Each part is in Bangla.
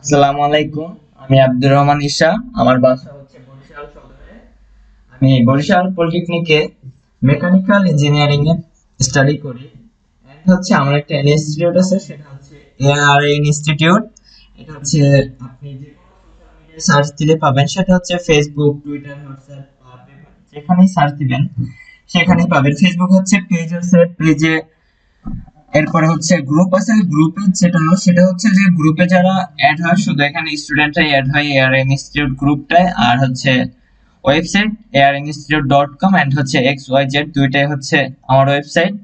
আসসালামু আলাইকুম। আমি আব্দুর রহমান ঈশা। আমার বাসা হচ্ছে বরিশাল সদরে। আমি বরিশাল পলিটেকনিকে মেকানিক্যাল ইঞ্জিনিয়ারিং এ স্টাডি করি। এন্ড হচ্ছে আমার একটা ইনস্টিটিউট আছে, সেটা হচ্ছে এআরএ ইনস্টিটিউট। এটা হচ্ছে আপনি যে কোনো সোশ্যাল মিডিয়ায় সার্চ দিলে পাবেন, সেটা হচ্ছে ফেসবুক, টুইটার, হোয়াটসঅ্যাপ, যেখানেই সার্চ দিবেন সেখানেই পাবেন। ফেসবুক হচ্ছে পেজ আছে, পেজে এরপরে হচ্ছে গ্রুপ আছে, গ্রুপে সেটা হচ্ছে যে গ্রুপে যারা অ্যাড হয়, শুধু এখানে স্টুডেন্টরাই অ্যাড হয় এআরএম ইনস্টিটিউট গ্রুপটায়। আর হচ্ছে ওয়েবসাইট arinstitute.com এন্ড হচ্ছে XYZ দুইটাই হচ্ছে আমার ওয়েবসাইট।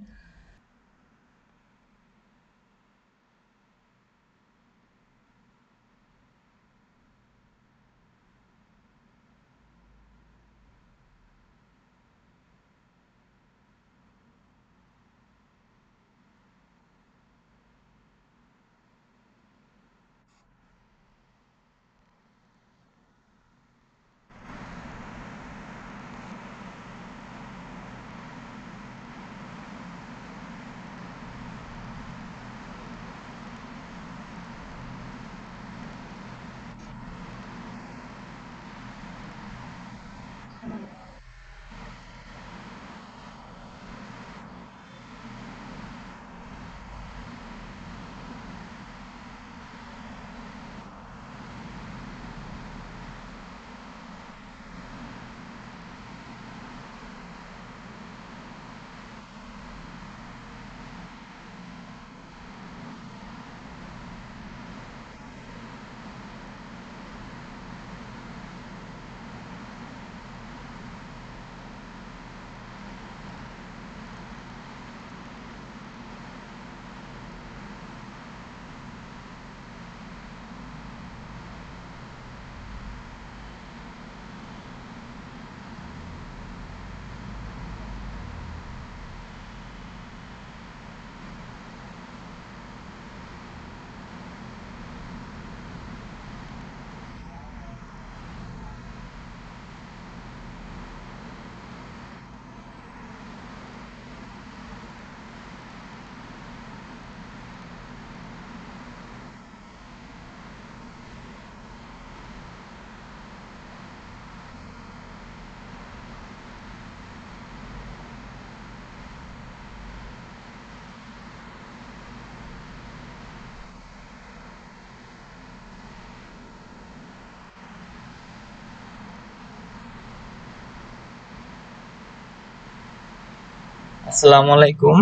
আসসালামু আলাইকুম।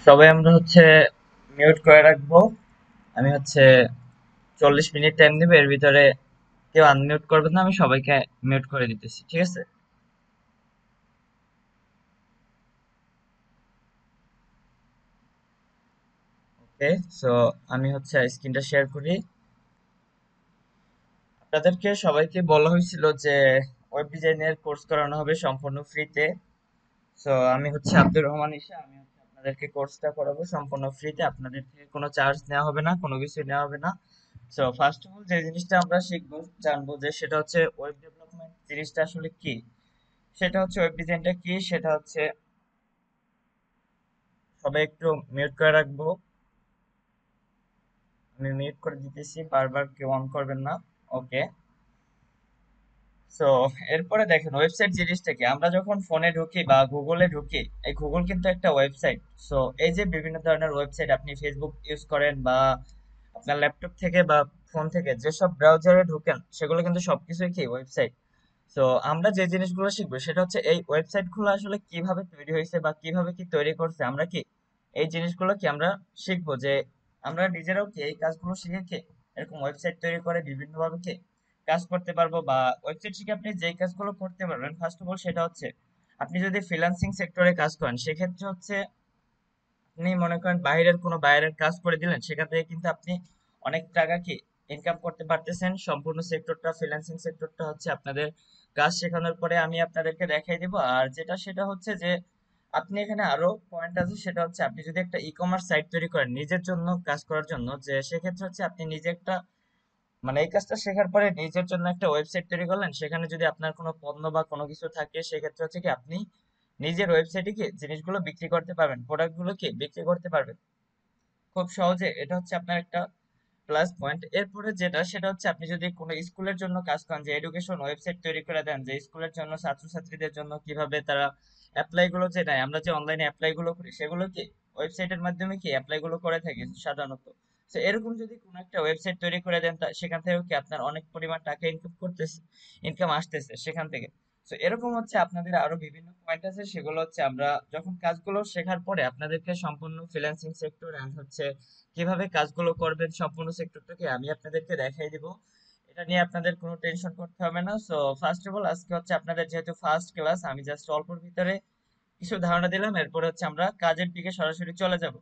সবাই আমরা হচ্ছে মিউট করে রাখবো। আমি হচ্ছে 40 মিনিট টাইম দিব, এর ভিতরে কেউ আনমিউট করবে না, আমি সবাইকে মিউট করে দিতেছি, ঠিক আছে? ওকে। সো আমি হচ্ছে স্ক্রিনটা শেয়ার করি। আপনাদেরকে সবাইকে বলা হয়েছিল যে ওয়েব ডিজাইনের কোর্স করানো হবে সম্পূর্ণ ফ্রিতে। সো আমি হচ্ছে আব্দুর রহমান ঈশা। আমি হচ্ছে আপনাদেরকে কোর্সটা করাবো সম্পূর্ণ ফ্রিতে। আপনাদের থেকে কোনো চার্জ নেওয়া হবে না, কোনো কিছু নেওয়া হবে না। সো ফার্স্ট অফ অল যে জিনিসটা আমরা শিখবো, জানবো, যে সেটা হচ্ছে ওয়েব ডেভেলপমেন্ট জিনিসটা আসলে কি। সেটা হচ্ছে ওয়েব ডিজাইনটা কি, সেটা হচ্ছে সবাই একটু মিউট করে রাখবো। আমি মিউট করে দিতেছি, বারবার কেউ অন করবেন না। ওকে। সো এরপরে দেখেন ওয়েবসাইট জিনিসটা কি। আমরা যখন ফোনে ঢুকি বা গুগলে ঢুকি, এই গুগল কিন্তু একটা ওয়েবসাইট। সো এই যে বিভিন্ন ধরনের ওয়েবসাইট, আপনি ফেসবুক ইউজ করেন বা আপনার ল্যাপটপ থেকে বা ফোন থেকে যেসব ব্রাউজারে ঢুকেন, সেগুলো কিন্তু সবকিছুই কি ওয়েবসাইট। তো আমরা যে জিনিসগুলো শিখবো সেটা হচ্ছে এই ওয়েবসাইট গুলো আসলে কিভাবে তৈরি হয়েছে বা কিভাবে কি তৈরি করছে, আমরা কি এই জিনিসগুলো কি আমরা শিখবো, যে আমরা নিজেরাও কি এই কাজগুলো শিখে কি এরকম ওয়েবসাইট তৈরি করে বিভিন্ন ভাবে কি কাজ করতে পারবো। বা ওয়েবসাইট শিখে আপনি যেই কাজগুলো করতে পারবেন, ফার্স্ট অফ অল সেটা হচ্ছে আপনি যদি ফ্রিল্যান্সিং সেক্টরে কাজ করেন, সেক্ষেত্রে হচ্ছে আপনি মনে করেন বাইরের কাজ করে দিলেন, সেখান থেকে কিন্তু আপনি অনেক টাকা কি ইনকাম করতে পারতেছেন। সম্পূর্ণ সেক্টরটা, ফ্রিল্যান্সিং সেক্টরটা হচ্ছে আপনাদের কাজ শেখানোর পরে আমি আপনাদেরকে দেখাই দিব। আর যেটা সেটা হচ্ছে যে আপনি এখানে আরো পয়েন্ট আছে, সেটা হচ্ছে আপনি যদি একটা ই কমার্স সাইট তৈরি করেন নিজের জন্য কাজ করার জন্য, যে সেক্ষেত্রে হচ্ছে আপনি নিজে একটা, মানে এই কাজটা শেখার পরে নিজের জন্য একটা ওয়েবসাইট তৈরি করলেন, সেখানে যদি আপনার কোনো পণ্য বা কোনো কিছু থাকে, সেক্ষেত্রে হচ্ছে কি আপনি নিজের ওয়েবসাইটে কি জিনিসগুলো বিক্রি করতে পারবেন, প্রোডাক্ট গুলো কি বিক্রি করতে পারবেন খুব সহজে। এটা হচ্ছে আপনার একটা প্লাস পয়েন্ট। এরপরে যেটা সেটা হচ্ছে আপনি যদি কোনো স্কুলের জন্য কাজ করেন, যে এডুকেশন ওয়েবসাইট তৈরি করে দেন, যে স্কুলের জন্য ছাত্রছাত্রীদের জন্য কিভাবে তারা অ্যাপ্লাই গুলো, যে নাই আমরা যে অনলাইনে অ্যাপ্লাই গুলো করি সেগুলো কি ওয়েবসাইটের মাধ্যমে কি অ্যাপ্লাই গুলো করে থাকি সাধারণত। তো এরকম যদি কোনো একটা ওয়েবসাইট তৈরি করে দেন, সেখান থেকেও কি আপনার অনেক পরিমাণ টাকা ইনকাম আসতেছে সেখান থেকে। তো এরকম হচ্ছে আপনাদের আরো বিভিন্ন পয়েন্ট আছে, সেগুলো হচ্ছে আমরা যখন কাজগুলো শেখার পরে আপনাদেরকে সম্পূর্ণ ফ্রিল্যান্সিং সেক্টর এন্ড হচ্ছে কিভাবে কাজগুলো করবেন সম্পূর্ণ সেক্টরটাকে আমি আপনাদেরকে দেখাই দিব। এটা নিয়ে আপনাদের কোনো টেনশন করতে হবে না। সো ফার্স্ট অফ অল আজকে হচ্ছে আপনাদের যেহেতু ফার্স্ট ক্লাস, আমি জাস্ট অল্পর ভিতরে কিছু ধারণা দিলাম, এরপরে হচ্ছে আমরা কাজের দিকে সরাসরি চলে যাব।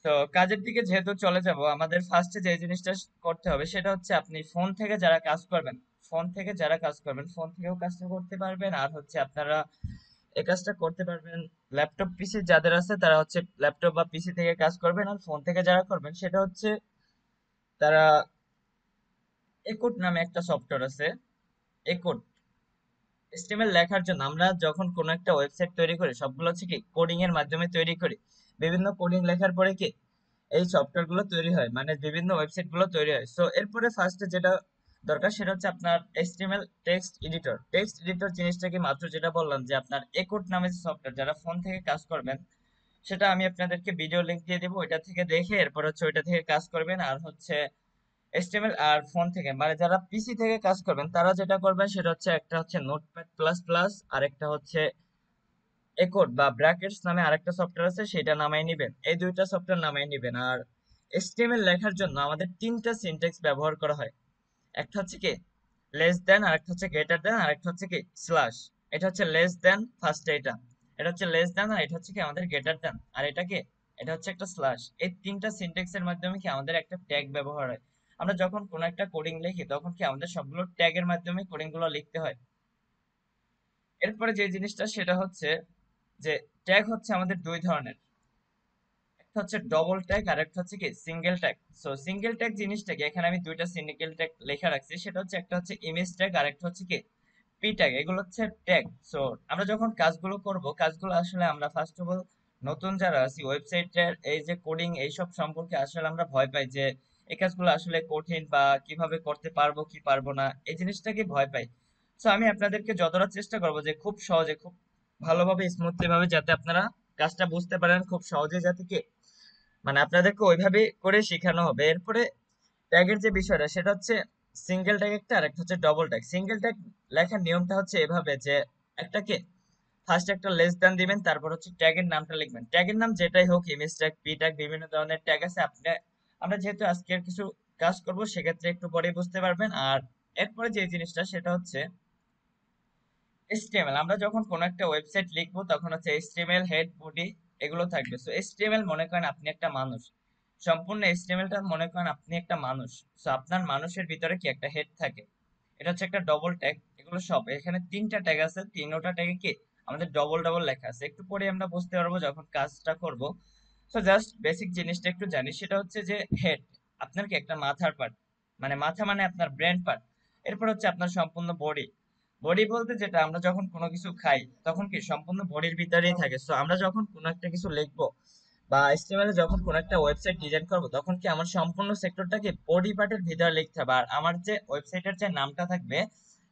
তো কাজের দিকে যেহেতু চলে যাব, আমাদের ফার্স্টে যে জিনিসটা করতে হবে সেটা হচ্ছে আপনি ফোন থেকে যারা কাজ করবেন, ফোন থেকেও কাজটা করতে পারবেন, আর হচ্ছে আপনারা এই কাজটা করতে পারবেন। ল্যাপটপ পিসি যাদের আছে তারা হচ্ছে ল্যাপটপ বা পিসি থেকে কাজ করবেন, আর ফোন থেকে যারা করবেন সেটা হচ্ছে তারা একুট নামে একটা সফটওয়্যার আছে। একুট এচটিএমএল লেখার জন্য আমরা যখন কোনো একটা ওয়েবসাইট তৈরি করি সবগুলো হচ্ছে কি কোডিং এর মাধ্যমে তৈরি করি। বিভিন্ন কোডিং লেখার পরে কি এই সফটওয়্যার গুলো তৈরি হয়, মানে বিভিন্ন ওয়েবসাইট গুলো তৈরি হয়। সো এরপরে ফার্স্টে যেটা দরকার সেটা হচ্ছে আপনার এইচটিএমএল টেক্সট এডিটর জিনিসটা কি মাত্র যেটা বললাম যে আপনার একুট নামে সফটওয়্যার, যারা ফোন থেকে কাজ করবেন সেটা আমি আপনাদেরকে ভিডিও লিংক দিয়ে দেবো, ওইটা থেকে দেখে এরপর হচ্ছে ওইটা থেকে কাজ করবেন। আর হচ্ছে এইচটিএমএল আর ফোন থেকে, মানে যারা পিসি থেকে কাজ করবেন তারা যেটা করবেন সেটা হচ্ছে একটা হচ্ছে নোটপ্যাড প্লাস প্লাস, আর একটা হচ্ছে একোড বা ব্র্যাকেটস নামে আরেকটা সফটওয়্যার আছে, সেটা নামাই নিবেন। এই দুইটা সফটওয়্যার নামাই নিবেন। আর এইচটিএমএল লেখার জন্য আমাদের তিনটা সিনট্যাক্স ব্যবহার করা হয়। একটা হচ্ছে কি লেস দেন, আরেকটা হচ্ছে গ্রেটার দেন, আরেকটা হচ্ছে কি স্ল্যাশ। এটা হচ্ছে লেস দেন ফার্স্ট, এটা হচ্ছে লেস দেন, আর এটা হচ্ছে কি আমাদের গ্রেটার দেন, আর এটা কি এটা হচ্ছে একটা স্ল্যাশ। এই তিনটা সিনট্যাক্স এর মাধ্যমে কি আমাদের একটা ট্যাগ ব্যবহার হয়। আমরা যখন কোনো একটা কোডিং লিখি তখন কি আমাদের সবগুলো ট্যাগের মাধ্যমে কোডিং গুলো লিখতে হয়। এরপরে যে জিনিসটা সেটা হচ্ছে যে ট্যাগ হচ্ছে আমাদের দুই ধরনের, একটা হচ্ছে ডবল ট্যাগ আর একটা হচ্ছে কি single tag. So single tag জিনিসটা কি, এখানে আমি দুইটা সিঙ্গেল ট্যাগ লেখা রাখছি, সেটা হচ্ছে একটা হচ্ছে ইমেজ ট্যাগ আর একটা হচ্ছে কি পি ট্যাগ। এগুলো হচ্ছে ট্যাগ। সো আমরা যখন কাজগুলো করব, কাজগুলো আসলে আমরা ফার্স্ট অফ অল নতুন যারা আছি ওয়েবসাইটের এই যে কোডিং এইসব সম্পর্কে আসলে আমরা ভয় পাই যে এই কাজগুলো আসলে কঠিন বা কিভাবে করতে পারবো কি পারবো না, এই জিনিসটাকে ভয় পাই। সো আমি আপনাদেরকে যতটা চেষ্টা করবো যে খুব সহজে, খুব ভালোভাবে, স্মুথলি ভাবে যাতে আপনারা কাজটা বুঝতে পারেন খুব সহজে, যাতে কি মানে আপনাদেরকে ওইভাবে করে শেখানো হবে। এরপরে ট্যাগের যে বিষয়টা সেটা হচ্ছে সিঙ্গেল ট্যাগ একটা আর একটা হচ্ছে ডবল ট্যাগ। সিঙ্গেল ট্যাগ লেখার নিয়মটা হচ্ছে এভাবে যে একটাকে ফার্স্ট একটা লেস দেন দিবেন, তারপর হচ্ছে ট্যাগের নামটা লিখবেন। ট্যাগের নাম যেটাই হোক, ইমেজ ট্যাগ, পি ট্যাগ, বিভিন্ন ধরনের ট্যাগ আছে। আপনি আমরা যেহেতু আজকের কিছু কাজ করব সেক্ষেত্রে একটু পরে বুঝতে পারবেন। আর এরপরে যে জিনিসটা সেটা হচ্ছে এইচটিএমএল। আমরা যখন কোনো একটা ওয়েবসাইট লিখবো তখন হচ্ছে এইচটিএমএল হেড বডি এগুলো থাকবে। সো এইচটিএমএল মনে করেন আপনি একটা মানুষ, সম্পূর্ণ এইচটিএমএলটা মনে করেন আপনি একটা মানুষ। সো আপনার মানুষের ভিতরে কি একটা হেড থাকে, এটা হচ্ছে একটা ডবল ট্যাগ। এগুলো সব এখানে তিনটা ট্যাগ আছে, তিনটা ট্যাগে কি আমাদের ডবল ডবল লেখা আছে, একটু পরে আমরা বুঝতে পারবো যখন কাজটা করব। সো জাস্ট বেসিক জিনিসটা একটু জানি, সেটা হচ্ছে যে হেড আপনার কি একটা মাথার পার্ট, মানে মাথা মানে আপনার ব্রেন পার্ট। এরপর হচ্ছে আপনার সম্পূর্ণ বডি। বডি বলতে যেটা আমরা যখন কোনো কিছু খাই তখন কি সম্পূর্ণ বডির ভিতরেই থাকে। সো আমরা যখন কোনো একটা কিছু লিখবো বা এস্টিমেলে যখন কোনো একটা ওয়েবসাইট ডিজাইন করব তখন কি আমার সম্পূর্ণ সেক্টরটাকে বডি পার্টের ভিতরে লিখতে হবে, আর আমার যে ওয়েবসাইটের যে নামটা থাকবে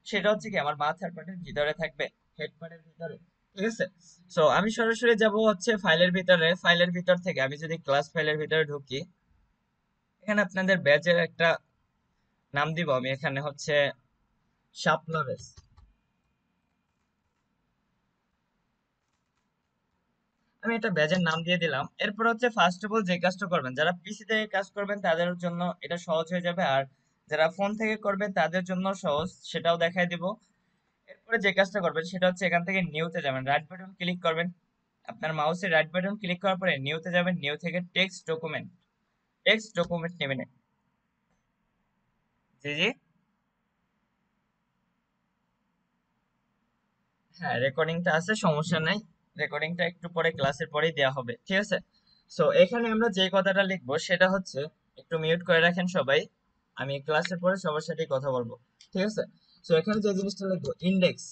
সেটা হচ্ছে কি আমার মাথার পার্টের ভিতরে থাকবে, হেড পার্টের ভিতরে। ঠিক আছে। সো আমি সরাসরি যাব হচ্ছে ফাইলের ভিতরে, ফাইলের ভিতর থেকে আমি যদি ক্লাস ফাইলের ভিতরে ঢুকি, এখানে আপনাদের ব্যাচের একটা নাম দিব আমি, এখানে হচ্ছে শাপলা ব্যাচ। আমি এটা ব্যাচের নাম দিয়ে দিলাম। এরপর হচ্ছে ফার্স্ট অফ অল যে কাজটা করবেন, যারা পিসি থেকে কাজ করবেন তাদের জন্য এটা সহজ হয়ে যাবে, আর যারা ফোন থেকে করবেন তাদের জন্য সহজ, সেটাও দেখাই দিব। এরপরে যে কাজটা করবেন সেটা হচ্ছে এখান থেকে নিউতে যাবেন, রাইট বাটন ক্লিক করবেন, আপনার মাউসের রাইট বাটন ক্লিক করার পরে নিউতে যাবেন, নিউ থেকে টেক্সট ডকুমেন্ট নেবেন। জি জি, হ্যাঁ রেকর্ডিংটা আছে, সমস্যা নাই। রেকর্ডিংটা একটু পরে ক্লাসের পরেই দেওয়া হবে, ঠিক আছে। সো এখানে আমরা যে কথাটা লিখবো সেটা হচ্ছে, একটু মিউট করে রাখেন সবাই, আমি ক্লাসের পরে সবার সাথে কথা বলবো, ঠিক আছে। সো এখানে যে জিনিসটা লিখবো ইন্ডেক্স,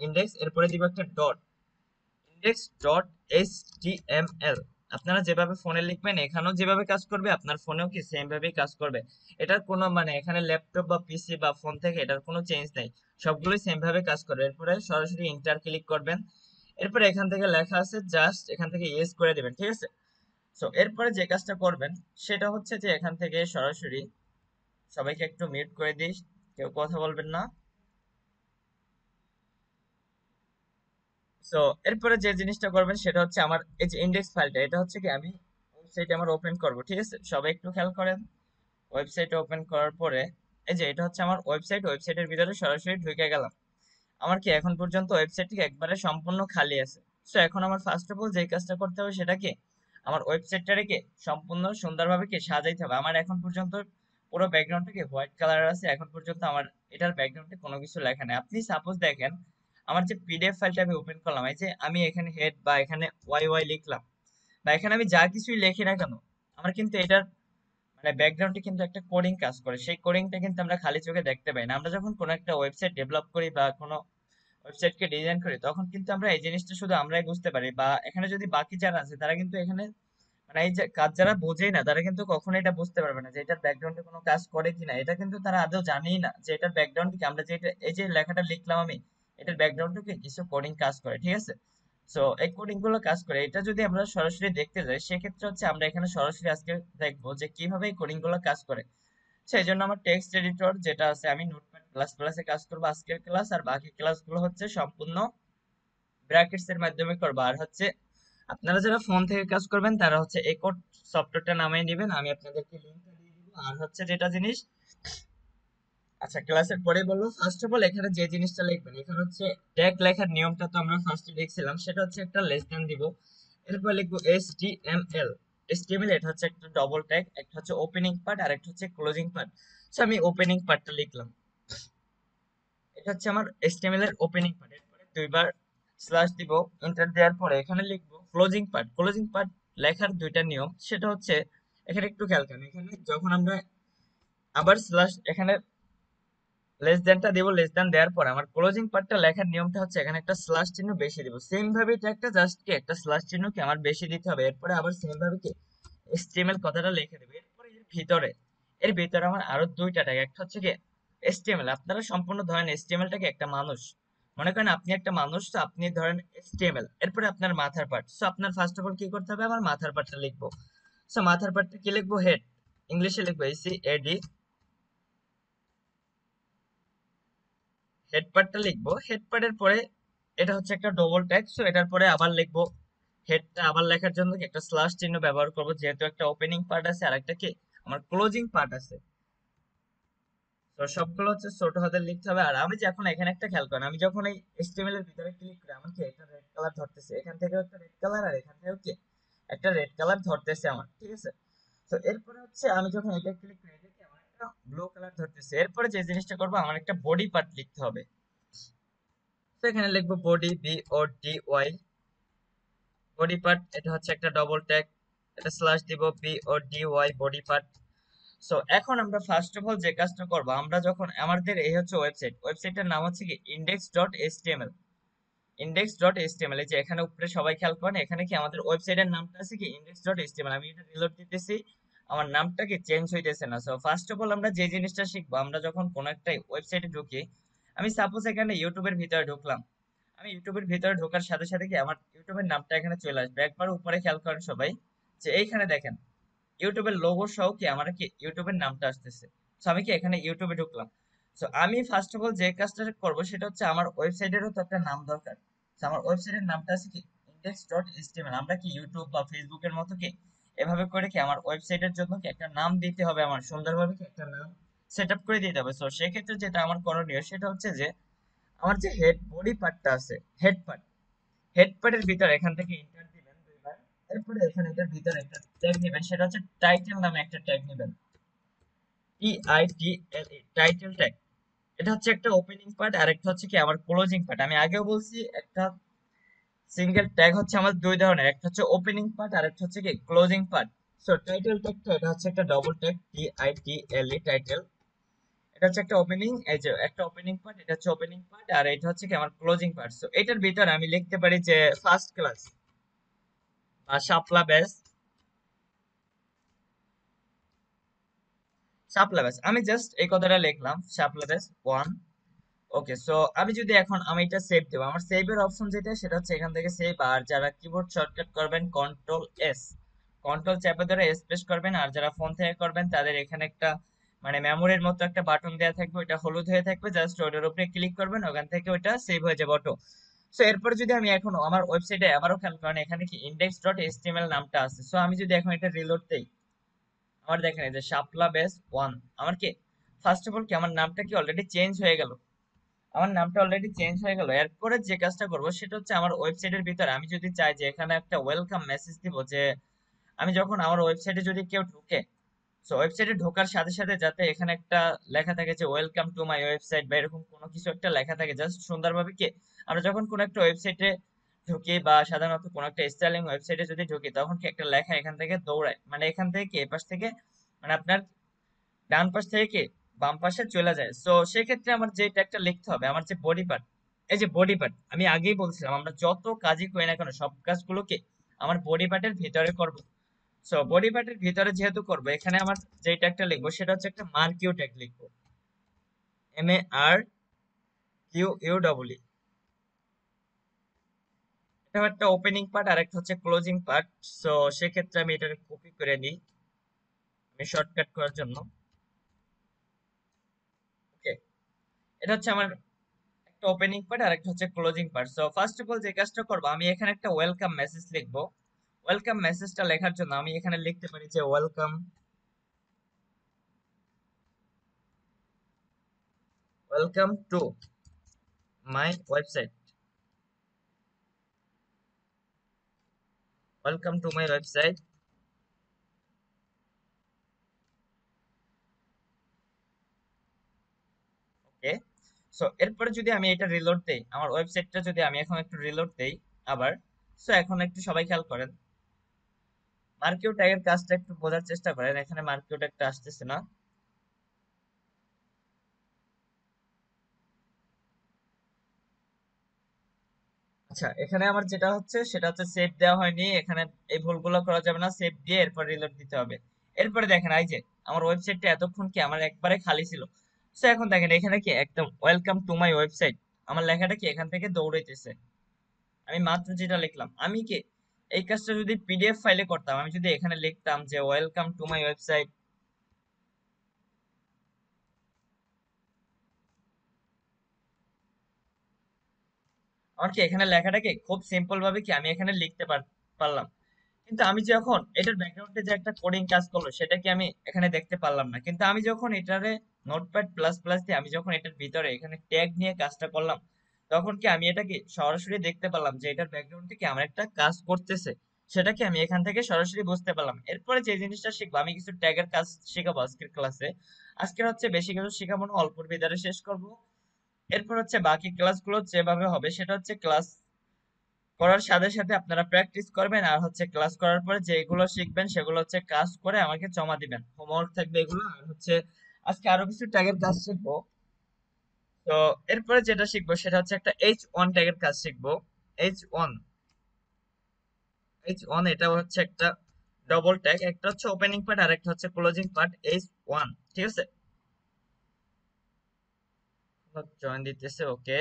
ইন্ডেক্স, এরপরে দিব একটা ডট, ইন্ডেক্স ডট এইচটিএমএল। আপনারা যেভাবে ফোনে লিখবেন এখানেও যেভাবে কাজ করবে, আপনার ফোনেও কি সেম ভাবেই কাজ করবে। এটার কোনো মানে এখানে ল্যাপটপ বা পিসি বা ফোন থেকে এটার কোনো চেঞ্জ নাই, সবগুলোই সেম ভাবে কাজ করবে। এরপরে সরাসরি ইন্টার ক্লিক করবেন, এরপরে এখান থেকে লেখা আছে জাস্ট এখান থেকে ইয়েস করে দিবেন, ঠিক আছে। সো এরপরে যে কাজটা করবেন সেটা হচ্ছে যে এখান থেকে সরাসরি সবাইকে একটু মিউট করে দিই, কেউ কথা বলবেন না। সো এরপরে যে জিনিসটা করবেন সেটা হচ্ছে আমার এই যে ইন্ডেক্স ফাইলটা, এটা হচ্ছে কি আমি ওয়েবসাইট আমার ওপেন করব, ঠিক আছে। সবাই একটু খেয়াল করেন, ওয়েবসাইট ওপেন করার পরে এই যে এটা হচ্ছে আমার ওয়েবসাইট, ওয়েবসাইটের ভিতরে সরাসরি ঢুকে গেলাম। আমার কি এখন পর্যন্ত ওয়েবসাইটটি একবারে সম্পূর্ণ খালি আছে। সো এখন আমার ফার্স্ট অফ অল যে কাজটা করতে হবে সেটা কি, আমার ওয়েবসাইটটাকে সম্পূর্ণ সুন্দরভাবে কি সাজাইতে হবে। আমার এখন পর্যন্ত পুরো ব্যাকগ্রাউন্ডটা কি হোয়াইট কালার আছে, এখন পর্যন্ত আমার এটার ব্যাকগ্রাউন্ডে কোনো কিছু লেখা নেই। আপনি সাপোজ দেখেন আমার যে পিডিএফ ফাইলটা আমি ওপেন করলাম, এই যে আমি এখানে হেড বা এখানে ওয়াই ওয়াই লিখলাম বা এখানে আমি যা কিছুই লিখি না কেন, আমার কিন্তু এটার মানে ব্যাকগ্রাউন্ডে কিন্তু একটা কোডিং কাজ করে। সেই কোডিংটা কিন্তু আমরা খালি চোখে দেখতে পাই না। আমরা যখন কোনো একটা ওয়েবসাইট ডেভেলপ করি বা কোনো ওয়েবসাইটকে ডিজাইন করি তখন কিন্তু আমরা এই জিনিসটা শুধু আমরাই বুঝতে পারি, বা এখানে যদি বাকি যারা আছে তারা কিন্তু এখানে মানে এই যে কাজ যারা বোঝেই না তারা কিন্তু কখনো এটা বুঝতে পারবে না যে এটার ব্যাকগ্রাউন্ডে কোনো কাজ করে কিনা। এটা কিন্তু তারা আদৌ জানেই না যে এটার ব্যাকগ্রাউন্ড কি, আমরা যে এই যে লেখাটা লিখলাম আমি, এটার ব্যাকগ্রাউন্ডে কি কিছু কোডিং কাজ করে, ঠিক আছে। সো এই কোডিং গুলো কাজ করে, এটা যদি আমরা সরাসরি দেখতে যাই সেক্ষেত্রে হচ্ছে আমরা এখানে সরাসরি আজকে দেখবো যে কিভাবে এই কোডিং গুলো কাজ করে। সেই জন্য আমার টেক্সট এডিটর যেটা আছে, আমি নোটপ্যাড প্লাস প্লাসে কাজ করবো আজকের ক্লাস, আর বাকি ক্লাসগুলো হচ্ছে সম্পূর্ণ ব্র্যাকেটস এর মাধ্যমে করবো। আর হচ্ছে আপনারা যারা ফোন থেকে কাজ করবেন তারা হচ্ছে একোড সফটওয়্যারটা নামিয়ে নেবেন, আমি আপনাদেরকে লিংকটা দিয়ে দিব। আর হচ্ছে যেটা জিনিস, আচ্ছা ক্লাসের পরে বলবো, ফার্স্ট অফ অল এখানে যে জিনিসটা লিখবেন, এখানে হচ্ছে ট্যাগ লেখার নিয়মটা তো আমরা ফার্স্টে লিখছিলাম, সেটা হচ্ছে একটা লেস দ্যান দিব, এরপর লিখবো HTML। HTML এটা হচ্ছে একটা ডবল ট্যাগ, একটা হচ্ছে ওপেনিং পার্ট আর একটা হচ্ছে ক্লোজিং পার্ট। সো আমি ওপেনিং পার্টটা লিখলাম, এটা হচ্ছে আমার HTML এর ওপেনিং পার্ট। এরপরে দুইবার স্ল্যাশ দিব, এন্টার দেওয়ার পরে এখানে লিখবো ক্লোজিং পার্ট। ক্লোজিং পার্ট লেখার দুইটা নিয়ম, সেটা হচ্ছে এখানে একটু খেয়াল করেন, এখানে যখন আমরা আবার স্ল্যাশ এখানে লেস দেনটা দেবো, লেস দেন দেওয়ার পর আমার ক্লোজিং পার্টটা লেখার নিয়মটা হচ্ছে এখানে একটা স্ল্যাশ চিহ্ন বেশি দিব। সেম ভাবে এটা একটা জাস্ট কি একটা স্ল্যাশ চিহ্ন কি আমার বেশি দিতে হবে। এরপরে আবার সেম ভাবে কি HTML কথাটা লিখে দেবে। এরপরে এর ভিতরে আমার আরো দুইটা ট্যাগ, একটা হচ্ছে কি HTML। আপনারা সম্পূর্ণ ধরেন HTML টাকে একটা মানুষ মনে করেন, আপনি একটা মানুষ, তো আপনি ধরেন HTML, এরপরে আপনার মাথার পার্ট। সো আপনার ফার্স্ট অফ অল কি করতে হবে, আমার মাথার পার্টটা লিখবো। সো মাথার পার্টটা কি লিখবো, হেড, ইংলিশে লিখবো HAD, হেড পার্টটা লিখবো। হেড পার্টের পরে এটা হচ্ছে একটা ডবল ট্যাগ, সো এটার পরে আবার লিখবো হেডটা। আবার লেখার জন্য কি একটা স্ল্যাশ চিহ্ন ব্যবহার করব, যেহেতু একটা ওপেনিং পার্ট আছে আর একটা কি আমার ক্লোজিং পার্ট আছে। তো সবগুলো হচ্ছে ছোট হাতের লিখতে হবে। আর আমি যে এখন এখানে একটা খেয়াল করেন, আমি যখন এই HTML এর ভিতরে ক্লিক করি আমার কি একটা রেড কালার ধরতেছে, এখান থেকেও একটা রেড কালার আর এখান থেকেও কি একটা রেড কালার ধরতেছে আমার, ঠিক আছে। তো এরপরে হচ্ছে আমি যখন এটা ক্লিক করি এটা কি আমার একটা ব্লু কালার ধরতেছে। এরপরে যে জিনিসটা করবো, আমার একটা বডি পার্ট লিখতে হবে। তো এখানে লিখবো বডি, BODY, বডি পার্ট। এটা হচ্ছে একটা ডবল ট্যাগ, এটা স্ল্যাশ দিব, BODY, বডি পার্ট। সো এখন আমরা ফার্স্ট অফ অল যে কাজটা করবো, আমরা যখন আমাদের এই হচ্ছে ওয়েবসাইট, ওয়েবসাইটের নাম হচ্ছে কি index.html। index.html এই যে এখানে উপরে সবাই খেয়াল করেন, এখানে কি আমাদের ওয়েবসাইটের নামটা আছে কি index.html। আমি এটা রিলোড দিতেছি, আমার নামটা কি চেঞ্জ হইতেছে না। সো ফার্স্ট অফ অল আমরা যে জিনিসটা শিখবো, আমরা যখন কোনো একটা ওয়েবসাইটে ঢুকি, আমি সাপোজ এখানে ইউটিউবের ভিতরে ঢুকলাম, আমি ইউটিউবের ভিতরে ঢোকার সাথে সাথে কি আমার ইউটিউবের নামটা এখানে চলে আসবে। একবার উপরে খেয়াল করেন সবাই, যে এইখানে দেখেন ইউটিউবের লোগো সহ কি আমার কি ইউটিউবের নামটা আসতেছে। সো আমি কি এখানে ইউটিউবে ঢুকলাম। সো আমি ফার্স্ট অফ অল যে কাজটা করবো সেটা হচ্ছে আমার ওয়েবসাইটেরও তো একটা নাম দরকার। So আমার ওয়েবসাইটের নামটা আছে কি index.html। আমরা কি ইউটিউব বা ফেসবুকের মতো কি এভাবে করে কি আমার ওয়েবসাইটের জন্য কি একটা নাম দিতে হবে, আমার সুন্দরভাবে কি একটা নাম সেট আপ করে দিতে হবে। সো সেক্ষেত্রে যেটা আমার করণীয় সেটা হচ্ছে যে আমার যে হেড বডি পার্টটা আছে, হেড পার্ট, হেড পার্টের ভিতরে এখান থেকে ইন্টার দিবেন দুইবার। এরপরে এখানে এটার ভিতরে একটা ট্যাগ নেবেন, সেটা হচ্ছে টাইটেল নামে একটা ট্যাগ নেবেন, TITLE, টাইটেল ট্যাগ। এটা হচ্ছে একটা ওপেনিং পার্ট আর একটা হচ্ছে কি আমার ক্লোজিং পার্ট। আমি আগেও বলছি একটা সিঙ্গেল ট্যাগ হচ্ছে আমার দুই ধরনের, একটা হচ্ছে ওপেনিং পার্ট আর একটা হচ্ছে কি ক্লোজিং পার্ট। সো টাইটেল ট্যাগটা এটা হচ্ছে একটা ডবল ট্যাগ, TITLE, টাইটেল। এটা হচ্ছে একটা ওপেনিং, এই যে একটা ওপেনিং পার্ট, এটা হচ্ছে ওপেনিং পার্ট আর এটা হচ্ছে কি আমার ক্লোজিং পার্ট। সো এটার ভিতরে আমি লিখতে পারি যে ফার্স্ট ক্লাস বা শাপলা ব্যাচ, শাপলা ব্যাস, আমি জাস্ট এই কথাটা লিখলাম, শাপলা ব্যাস ওয়ান। ওকে, সো আমি যদি এখন আমি এটা সেভ দেবো, আমার সেভের অপশন যেটা সেটা হচ্ছে এখান থেকে সেভ। আর যারা কিবোর্ড শর্টকাট করবেন কন্ট্রোল এস, কন্ট্রোল চেপে ধরে এস প্রেস করবেন। আর যারা ফোন থেকে করবেন তাদের এখানে একটা মানে মেমোরির মতো একটা বাটন দেওয়া থাকবে, ওইটা হলুদ হয়ে থাকবে, জাস্ট ওইটার উপরে ক্লিক করবেন, ওখান থেকে ওইটা সেভ হয়ে যাবে অটো। সো এরপর যদি আমি এখন আমার ওয়েবসাইটে আবারও খেয়াল করেন, এখানে কি ইন্ডেক্স ডট এইচটিএমএল নামটা আছে। সো আমি যদি এখন এটা রিলোড দেই, আমার দেখেন এই যে শাপলা বেস ওয়ান, আমার কি ফার্স্ট অফ অল কি আমার নামটা কি অলরেডি চেঞ্জ হয়ে গেল, আমার নামটা অলরেডি চেঞ্জ হয়ে গেল। এরপরে যে কাজটা করব সেটা হচ্ছে আমার ওয়েবসাইটের ভিতরে আমি যদি চাই যে এখানে একটা ওয়েলকাম মেসেজ দিব, যে আমি যখন আমার ওয়েবসাইটে যদি কেউ ঢুকে, সো ওয়েবসাইটে ঢোকার সাথে সাথে যাতে এখানে একটা লেখা থাকে যে ওয়েলকাম টু মাই ওয়েবসাইট বা এরকম কোনো কিছু একটা লেখা থাকে, জাস্ট সুন্দরভাবে কি আমরা যখন কোনো একটা ওয়েবসাইটে ঢুকি বা সাধারণত কোনো একটা স্টাইলিং ওয়েবসাইটে যদি ঢুকি, তখন কি একটা লেখা এখান থেকে দৌড়ায়, মানে এখান থেকে কি এই পাশ থেকে মানে আপনার ডান পাশ থেকে কি বাম পাশে চলে যায়। সো সেক্ষেত্রে আমার যে ট্যাগটা লিখতে হবে, আমার যে বডি পার্ট, এই যে বডি পার্ট আমি আগেই বলছিলাম আমরা যত কাজই করি না কেন সব কাজগুলোকে আমার বডি পার্টের ভিতরে করব। সো বডি পার্টের ভিতরে যেহেতু করব, এখানে আমার যে ট্যাগটা লিখবো সেটা হচ্ছে একটা মার্কিউ ট্যাগ লিখবো, MARQUE। এটা একটা ওপেনিং পার্ট আর একটা হচ্ছে ক্লোজিং পার্ট। সো সেক্ষেত্রে আমি এটা কপি করে নিই আমি শর্টকাট করার জন্য। ওকে, এটা হচ্ছে আমার একটা ওপেনিং পার্ট আর একটা হচ্ছে closing part. So first of all যে কাজটা করবো, আমি এখানে একটা ওয়েলকাম মেসেজ লিখবো। ওয়েলকাম মেসেজটা লেখার জন্য আমি এখানে লিখতে পারি যে welcome to my website, welcome to my website. Okay, so এরপরে যদি আমি এটা রিলোড দেই, আমার ওয়েবসাইটটা যদি আমি এখন একটু রিলোড দেই আবার, সো এখন একটু সবাই খেয়াল করেন, মার্কিউ ট্যাগের কাজটা একটু বোঝার চেষ্টা করেন, এখানে মার্কিউ ট্যাগটা আসতেছে না। আচ্ছা, এখানে আমার যেটা হচ্ছে সেটা হচ্ছে সেভ দেওয়া হয়নি এখানে, এই ভুলগুলো করা যাবে না, সেভ দিয়ে এরপর রিলোড দিতে হবে। এরপরে দেখেন এই যে আমার ওয়েবসাইটটা এতক্ষণ কি আমার একবারে খালি ছিল, সো এখন দেখেন এখানে কি একদম ওয়েলকাম টু মাই ওয়েবসাইট, আমার লেখাটা কি এখান থেকে দৌড়াইতেছে। আমি মাত্র যেটা লিখলাম, আমি কি এই কাজটা যদি পিডিএফ ফাইলে করতাম, আমি যদি এখানে লিখতাম যে ওয়েলকাম টু মাই ওয়েবসাইট, আমার কি এখানে লেখাটাকে খুব সিম্পল ভাবে কি আমি এখানে লিখতে পারলাম। কিন্তু আমি যখন এটার ব্যাকগ্রাউন্ডে যে একটা কোডিং কাজ করলো সেটা কি আমি এখানে দেখতে পারলাম না। কিন্তু আমি যখন এটারে নোটপ্যাড প্লাস প্লাস দিয়ে আমি যখন এটার ভিতরে এখানে ট্যাগ নিয়ে কাজটা করলাম, তখন কি আমি এটাকে সরাসরি দেখতে পারলাম যে এটার ব্যাকগ্রাউন্ড থেকে আমার একটা কাজ করতেছে, সেটা কি আমি এখান থেকে সরাসরি বুঝতে পারলাম। এরপরে যে জিনিসটা শিখবো, আমি কিছু ট্যাগের কাজ শিখাবো আজকের ক্লাসে। আজকের হচ্ছে বেশি কিছু শিখাবো না, অল্পর ভিতরে শেষ করব। এরপর হচ্ছে বাকি ক্লাসগুলো যেভাবে হবে সেটা হচ্ছে ক্লাস করার সাথে সাথে আপনারা প্র্যাকটিস করবেন, আর হচ্ছে ক্লাস করার পরে যেগুলো শিখবেন সেগুলো হচ্ছে কাজ করে আমাকে জমা দিবেন, হোমওয়ার্ক থাকবে এগুলো। আর হচ্ছে আজকে আরো কিছু ট্যাগের কাজ শিখবো। তো এরপরে যেটা শিখবো সেটা হচ্ছে একটা H1 ট্যাগের কাজ শিখবো। H1, H1 এটা হচ্ছে একটা ডবল ট্যাগ, একটা হচ্ছে ওপেনিং পার্ট আর একটা হচ্ছে ক্লোজিং পার্ট, H1। ঠিক আছে, জয়েন দিতেছে। ওকে,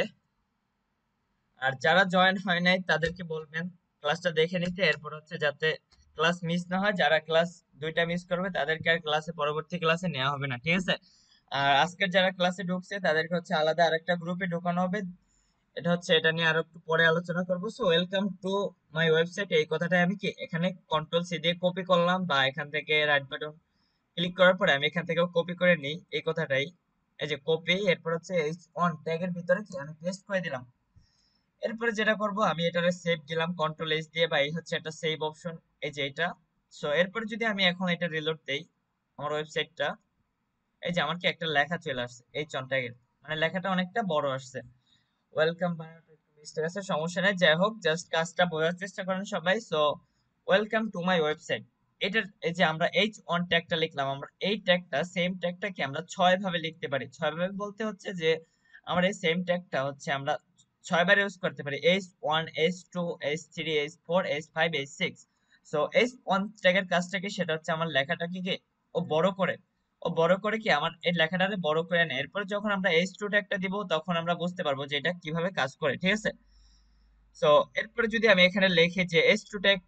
আর যারা জয়েন হয় নাই তাদেরকে বলবেন ক্লাসটা দেখে নিতে, এরপর হচ্ছে যাতে ক্লাস মিস না হয়। যারা ক্লাস দুইটা মিস করবে তাদেরকে আর ক্লাসে পরবর্তী ক্লাসে নেওয়া হবে না, ঠিক আছে। আর আজকের যারা ক্লাসে ঢুকছে তাদেরকে হচ্ছে আলাদা আরেকটা গ্রুপে ঢোকানো হবে। এটা হচ্ছে এটা নিয়ে আরো একটু পরে আলোচনা করবো। So welcome to my website, এই কথাটা আমি কি এখানে কন্ট্রোল সি দিয়ে কপি করলাম, বা এখান থেকে রাইট বাটন ক্লিক করার পরে আমি এখান থেকেও কপি করে নিই এই কথাটাই। এই যে কপি, এরপর হচ্ছে এইচ অন ট্যাগের ভিতরে কি আমি পেস্ট করে দিলাম। এরপরে যেটা করব, আমি এটারে সেভ দিলাম কন্ট্রোল এস দিয়ে, বা এই হচ্ছে একটা সেভ অপশন, এই যে এটা। সো এরপরে যদি আমি এখন এটা রিলোড দেই আমার ওয়েবসাইটটা, এই যে আমার কি একটা লেখা চলে আসছে এই চন্টাগের, মানে লেখাটা অনেকটা বড় আসছে। ওয়েলকাম বানানোটা একটু মিস্টেক আছে, সমস্যা নাই, যাই হোক জাস্ট কাজটা বোঝার চেষ্টা করেন সবাই। So welcome to my website, এটার এই যে আমরা এইচ অন ট্যাগটা লিখলাম, আমরা এই ট্যাগটা সেম ট্যাগটা কি আমরা 6 ভাবে লিখতে পারি। 6 ভাবে বলতে হচ্ছে যে আমরা এই সেম ট্যাগটা হচ্ছে আমরা 6 বার ইউজ করতে পারি, H1, H2, H3, H4, H5, H6। So H1 ট্যাগের কাজটা কি, সেটা হচ্ছে আমার লেখাটাকে কি ও বড় করে ও বড় করে কি আমার এই লেখাটারে বড় করে নেয়। এরপর যখন আমরা H2 ট্যাগটা দিব তখন আমরা বুঝতে পারবো যে এটা কিভাবে কাজ করে, ঠিক আছে? সো এরপরে যদি আমি এখানে লিখি যে H2 ট্যাগ,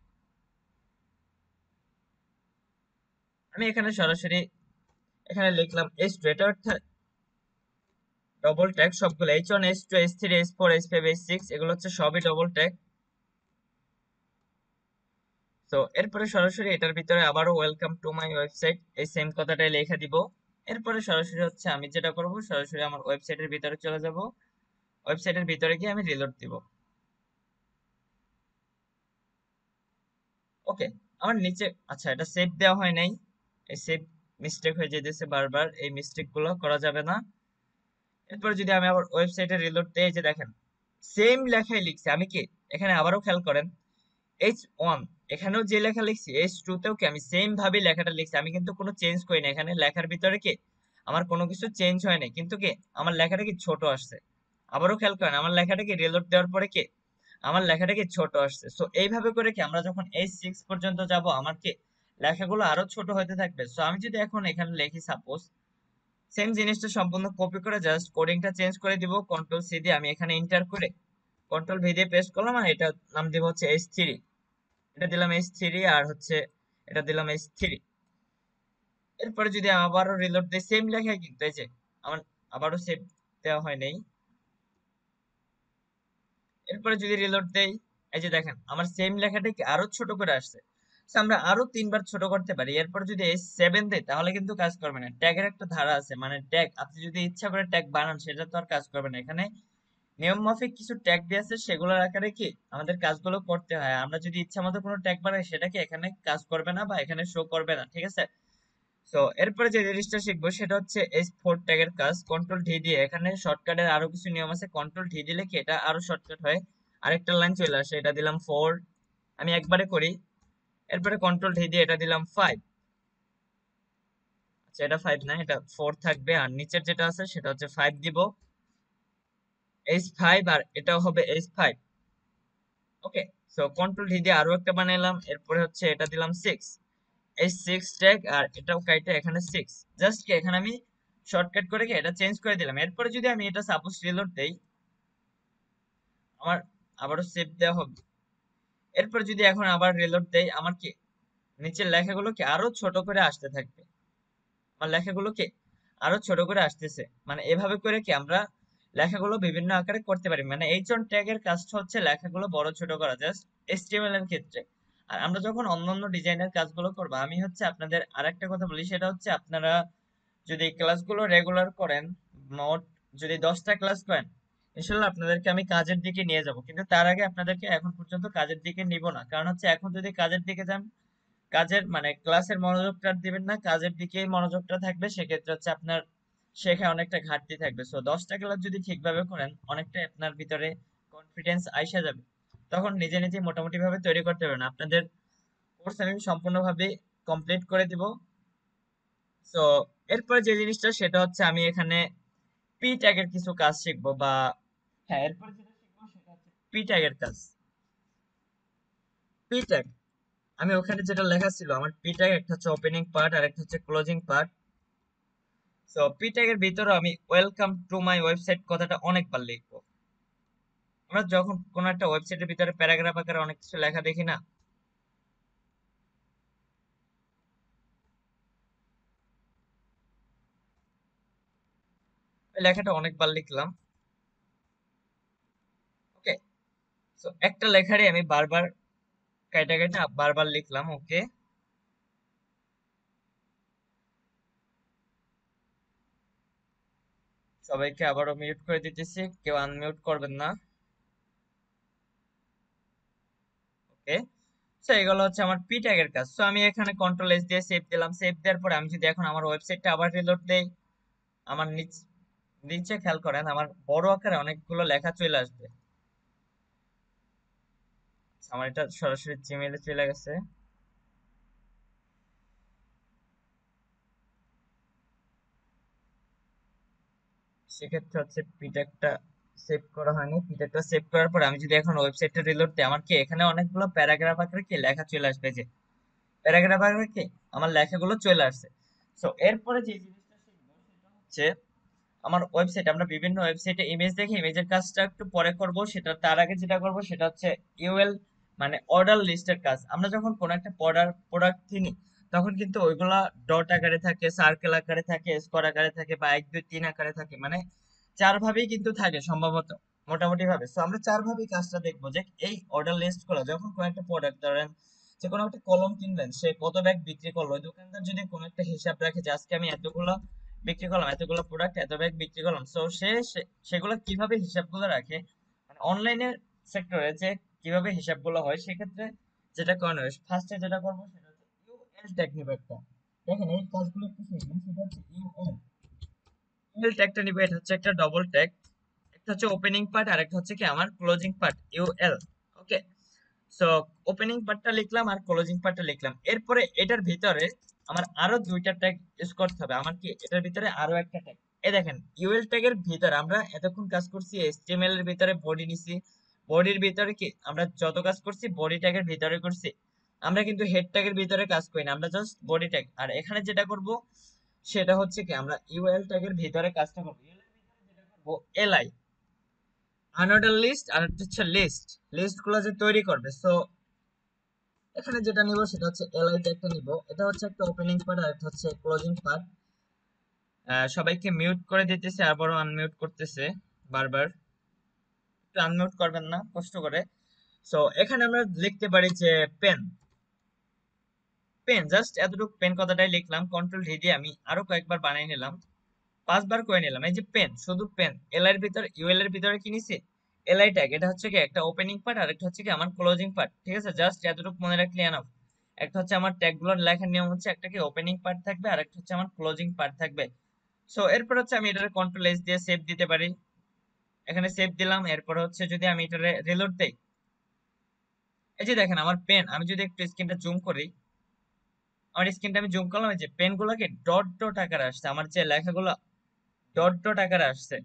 আমি এখানে সরাসরি এখানে লিখলাম H2, এটা অর্থাৎ ডবল ট্যাগ সবগুলো H1 H2 H3 H4 H5 H6 এগুলো হচ্ছে সবই ডবল ট্যাগ। তো এরপরে সরাসরি এটার ভিতরে আবারও ওয়েলকাম টু মাই ওয়েবসাইট এই সেম কথাটাই লিখে দিব। এরপরে সরাসরি হচ্ছে আমি যেটা করব, সরাসরি আমার ওয়েবসাইটের ভিতরে চলে যাব, ওয়েবসাইটের ভিতরে গিয়ে আমি রিলোড দিব। ওকে, আমার নিচে আচ্ছা এটা সেভ দেওয়া হয় নাই, এই সেভ মিস্টেক হয়ে যেতেছে বারবার, এই মিস্টেক গুলো করা যাবে না। এরপরে যদি আমি আবার ওয়েবসাইটে রিলোড দেই, যে দেখেন সেম লেখাই লিখছে, আমি কি এখানে আবারও খেয়াল করেন H1 এখানেও যে লেখা লিখছি H2 তেও কি আমি সেম ভাবে লেখাটা লিখছি, আমি কিন্তু কোনো চেঞ্জ করি না, এখানে লেখার ভিতরে কি আমার কোনো কিছু চেঞ্জ হয় নাই, কিন্তু কি আমার লেখাটা কি ছোট আসছে। আবারও খেয়াল করেন আমার লেখাটা কি রিলোড দেওয়ার পরে কি আমার লেখাটা কি ছোট আসছে। সো এইভাবে করে কি আমরা যখন H6 পর্যন্ত যাব আমার কি লেখাগুলো আরো ছোট হতে থাকবে। সো আমি যদি এখন এখানে লিখি সাপোজ সেম জিনিসটা সম্পূর্ণ কপি করে জাস্ট কোডিংটা চেঞ্জ করে দিব, কন্ট্রোল সি দিয়ে আমি এখানে এন্টার করে কন্ট্রোল ভি দিয়ে পেস্ট করলাম, আর এটা নাম দিব হচ্ছে H3, এটা দিলাম H3 আর হচ্ছে এটা দিলাম H3। এরপরে যদি আবারও রিলোড দিই সেম লেখাই, কিন্তু এই যে আমার আবারও সেভ দেওয়া হয় নাই। এরপরে যদি রিলোড দেই, এই যে দেখেন আমার সেম লেখাটাকে আরো ছোট করে আসছে। So, আমরা আরো 3 বার ছোট করতে পারি। এরপর যদি H7 দেই তাহলে কিন্তু কাজ করবে না, ট্যাগের একটা ধারা আছে, মানে ট্যাগ আপনি যদি ইচ্ছা করে ট্যাগ বানান সেটা তো আর কাজ করবে না। এখানে নিয়ম মাফিক কিছু ট্যাগ দিয়ে আছে, সেগুলোর আকারে কি আমাদের কাজগুলো করতে হয়। আমরা যদি ইচ্ছা মতো কোনো ট্যাগ বানাই সেটা কি এখানে কাজ করবে না বা এখানে শো করবে না, ঠিক আছে? তো এরপরে যে জিনিসটা শিখবো সেটা হচ্ছে H4 ট্যাগের কাজ। কন্ট্রোল ডি দিয়ে এখানে শর্টকাটের আরো কিছু নিয়ম আছে, কন্ট্রোল ডি দিলে কি এটা আরো শর্টকাট হয়, আরেকটা লাইন চলে আসে, এটা দিলাম 4, আমি একবারে করি। এরপরে কন্ট্রোল ডি দিয়ে এটা দিলাম 5, আচ্ছা এটা 5 না, এটা 4 থাকবে, আর নিচের যেটা আছে সেটা হচ্ছে 5 দিব, H5, আর এটাও হবে H5। ওকে, সো কন্ট্রোল ডি দিয়ে আরো একটা বানাইলাম, এরপরে হচ্ছে এটা দিলাম 6, H6 ট্যাগ, আর এটাও কাইটে এখানে 6, জাস্ট কি এখানে আমি শর্টকাট করে কি এটা চেঞ্জ করে দিলাম। এরপরে যদি আমি এটা সাপোজ রিলোড দেই, আমার আবারও সেভ দেওয়া হবে। এরপর যদি এখন আবার রিলোড দেই, আমার কি নিচের লেখাগুলো কি আরো ছোট করে আসতে থাকবে, আমার লেখাগুলো কি আরো ছোট করে আসতেছে। মানে এভাবে করে কি আমরা লেখাগুলো বিভিন্ন আকারে করতে পারি। মানে H1 ট্যাগের কাজটা হচ্ছে লেখাগুলো বড় ছোট করা, জাস্ট HTML এর ক্ষেত্রে। আর আমরা যখন অন্যান্য ডিজাইনের কাজগুলো করবো, আমি হচ্ছে আপনাদের আরেকটা কথা বলি, সেটা হচ্ছে আপনারা যদি ক্লাসগুলো রেগুলার করেন, মোট যদি 10টা ক্লাস করেন, ইনশাল্লাহ আপনাদেরকে আমি কাজের দিকে নিয়ে যাব। কিন্তু তার আগে আপনাদেরকে এখন পর্যন্ত কাজের দিকে নিব না, কারণ হচ্ছে এখন যদি কাজের দিকে যান, কাজের মানে ক্লাসের মনোযোগটা আর দিবেন না, কাজের দিকেই মনোযোগটা থাকবে, সেক্ষেত্রে হচ্ছে আপনার শেখায় অনেকটা ঘাটতি থাকবে। সো 10টা ক্লাস যদি ঠিকভাবে করেন অনেকটাই আপনার ভিতরে কনফিডেন্স আইসা যাবে, তখন নিজে নিজে মোটামুটি ভাবে তৈরি করতে পারবেন। আপনাদের কোর্স আমি সম্পূর্ণভাবে কমপ্লিট করে দিব। সো এরপরে যে জিনিসটা সেটা হচ্ছে আমি এখানে পি ট্যাগের কিছু কাজ শিখবো, বা হ্যাঁ এরপরে যেটা শিখবো সেটা হচ্ছে পি ট্যাগের কাজ। পি ট্যাগ আমি ওখানে যেটা লেখা ছিল, আমার পি ট্যাগ একটা হচ্ছে ওপেনিং পার্ট আর একটা হচ্ছে ক্লোজিং পার্ট। সো পি ট্যাগের ভিতরে আমি ওয়েলকাম টু মাই ওয়েবসাইট কথাটা অনেকবার লিখবো। আমরা যখন কোনো একটা ওয়েবসাইটের ভিতরে প্যারাগ্রাফ আকারে অনেক কিছু লেখা দেখি না, ওই লেখাটা অনেকবার লিখলাম। ওকে, সো একটা লেখারই আমি বারবার কাইটা কাইটা বারবার লিখলাম। ওকে, সবাইকে আবারও মিউট করে দিতেছি, কেউ আনমিউট করবেন না। ওকে, সো এগুলো হচ্ছে আমার পি ট্যাগের কাজ। সো আমি এখানে কন্ট্রোল এস দিয়ে সেভ দিলাম, সেভ দেওয়ার পরে আমি যদি এখন আমার ওয়েবসাইটটা আবার রিলোড দেই, আমার নিচে খেয়াল করেন আমার বড় আকারে অনেকগুলো লেখা চলে আসবে। আমার এটা সরাসরি জিমেইলে চলে গেছে। সেক্ষেত্রে হচ্ছে পিটেকটা সেভ করা হয়নি, পিটেকটা সেভ করার পর আমি যদি এখন ওয়েবসাইটটা রিলোড দিই, আমার কি এখানে অনেকগুলো প্যারাগ্রাফ আকারে কি লেখা চলে আসবে, যে প্যারাগ্রাফ আকারে কি আমার লেখাগুলো চলে আসছে। সো এরপরে যে জিনিসটা শিখবো সেটা হচ্ছে আমার ওয়েবসাইট, আমরা বিভিন্ন ওয়েবসাইটে ইমেজ দেখে ইমেজের কাজটা একটু পরে করব, সেটা তার আগে যেটা করব সেটা হচ্ছে ইউএল, মানে অর্ডার লিস্টের কাজ। আমরা যখন কোন একটা প্রোডাক্ট কিনি তখন কিন্তু ওইগুলা ডট আকারে থাকে, সার্কেল আকারে থাকে, স্কোয়ার আকারে থাকে, বা 1 2 3 আকারে থাকে, মানে চার ভাবেই কিন্তু থাকে সম্ভবত, মোটামুটি ভাবে। তো আমরা চার ভাবেই কাজটা দেখবো যে এই অর্ডার লিস্ট গুলো, যখন কোন একটা প্রোডাক্ট ধরেন যে কোনো একটা কলম কিনলেন, সে কত ব্যাগ বিক্রি করলো, ওই দোকানদার যদি কোনো একটা হিসাব রাখে যে আজকে আমি এতগুলো বিক্রি করলাম, এতগুলো প্রোডাক্ট এত ব্যাগ বিক্রি করলাম, সো সেগুলো কিভাবে হিসাবগুলো রাখে, মানে অনলাইনের সেক্টরে যে কিভাবে হিসাবগুলো হয়, সেক্ষেত্রে যেটা করানো হয়, ফার্স্টে যেটা করবো সেটা হচ্ছে ইউএল ট্যাগ নিব একটা। দেখেন এই কাজগুলো একটু শিখবেন, সেটা হচ্ছে ইউএল। ইউএল ট্যাগটা নিব, এটা হচ্ছে একটা ডবল ট্যাগ, একটা হচ্ছে ওপেনিং পার্ট আর একটা হচ্ছে কি আমার ক্লোজিং পার্ট, ইউএল। ওকে, সো ওপেনিং পার্টটা লিখলাম আর ক্লোজিং পার্টটা লিখলাম। এরপরে এটার ভিতরে আমার আরো দুইটা ট্যাগ ইউজ করতে হবে। আমার কি এটার ভিতরে আরো একটা ট্যাগ, এই দেখেন ইউএল ট্যাগের ভিতরে আমরা এতক্ষণ কাজ করছি এইচটিএমএল এর ভিতরে বডি নিছি, বডির ভিতরে কি আমরা যত কাজ করছি বডি ট্যাগের ভিতরে করছি, আমরা কিন্তু হেড ট্যাগের ভিতরে কাজ করি না, আমরা জাস্ট বডি ট্যাগ। আর এখানে যেটা করব সেটা হচ্ছে কি আমরা ইউএল ট্যাগের ভিতরে কাজটা করব, ইউএল এর ভিতরে যেটা করব এলআই, আনঅর্ডার লিস্ট, আর একটা হচ্ছে লিস্ট, লিস্ট গুলো যে তৈরি করবে। সো এখানে যেটা নিব সেটা হচ্ছে এলআই ট্যাগটা নিব, এটা হচ্ছে একটা ওপেনিং পার্ট আর একটা হচ্ছে ক্লোজিং পার্ট। সবাইকে মিউট করে দিতেছে, আবারও আনমিউট করতেছে বারবার, একটু আনমিউট করবেন না কষ্ট করে। সো এখানে আমরা লিখতে পারি যে পেন, পেন জাস্ট এতটুকু পেন কথাটাই লিখলাম, কন্ট্রোল ভি দিয়ে আমি আরো কয়েকবার বানিয়ে নিলাম, 5 বার করে নিলাম। এই যে পেন, শুধু পেন, এল এর ভিতরে ইউএল এর ভিতরে কি নিছি এলআই ট্যাগ, এটা হচ্ছে কি একটা ওপেনিং পার্ট আর একটা হচ্ছে কি আমার ক্লোজিং পার্ট, ঠিক আছে? জাস্ট এতটুকু মনে রাখলে এনাফ। একটা হচ্ছে আমার ট্যাগ গুলোর লেখার নিয়ম হচ্ছে একটা কি ওপেনিং পার্ট থাকবে আর একটা হচ্ছে আমার ক্লোজিং পার্ট থাকবে। সো এরপর হচ্ছে আমি এটারে কন্ট্রোল এস দিয়ে সেভ দিতে পারি, এখানে সেভ দিলাম। এরপর হচ্ছে যদি আমি এটারে রিলোড দেই, এই যে দেখেন আমার পেন, আমি যদি একটু স্ক্রিনটা জুম করি, আমার স্ক্রিনটা আমি জুম করলাম, এই যে পেন গুলোকে ডট ডট আকারে আসছে, আমার যে লেখাগুলো ডট ডট আকারে আসছে।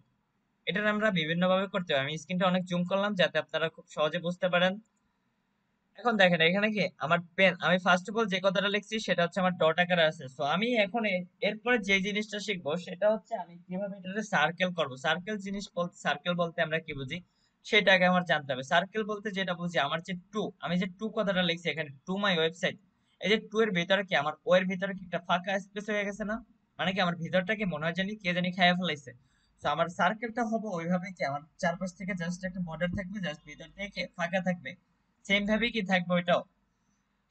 এটা আমরা বিভিন্ন ভাবে করতে পারি, আমি স্ক্রিনটা অনেক জুম করলাম যাতে আপনারা খুব সহজে বুঝতে পারেন। এখন দেখেন এখানে কি আমার পেন, আমি ফার্স্ট অফ অল যে কথাটা লিখছি সেটা হচ্ছে আমার ডট আকারে আছে। সো আমি এখন এরপরে যে জিনিসটা শিখবো সেটা হচ্ছে আমি কিভাবে এটাকে সার্কেল করব। সার্কেল জিনিস বলতে, সার্কেল বলতে আমরা কি বুঝি সেটা আগে আমার জানতে হবে। সার্কেল বলতে যেটা বুঝি, আমার যে টু, আমি যে টু কথাটা লিখছি এখানে, টু মাই ওয়েবসাইট, এই যে টু এর ভিতরে কি আমার ও এর ভিতরে কি একটা ফাঁকা স্পেস হয়ে গেছে না, মানে কি আমার ভিতরটাকে মনে হয় জানি কে জানি খাইয়া ফেলাইছে। তো আমার সার্কেলটা হবে ওইভাবে কি আমার চারপাশ থেকে জাস্ট একটা বর্ডার থাকবে, জাস্ট ভিতর থেকে ফাঁকা থাকবে, সেম ভাবে কি থাকবে ওইটাও।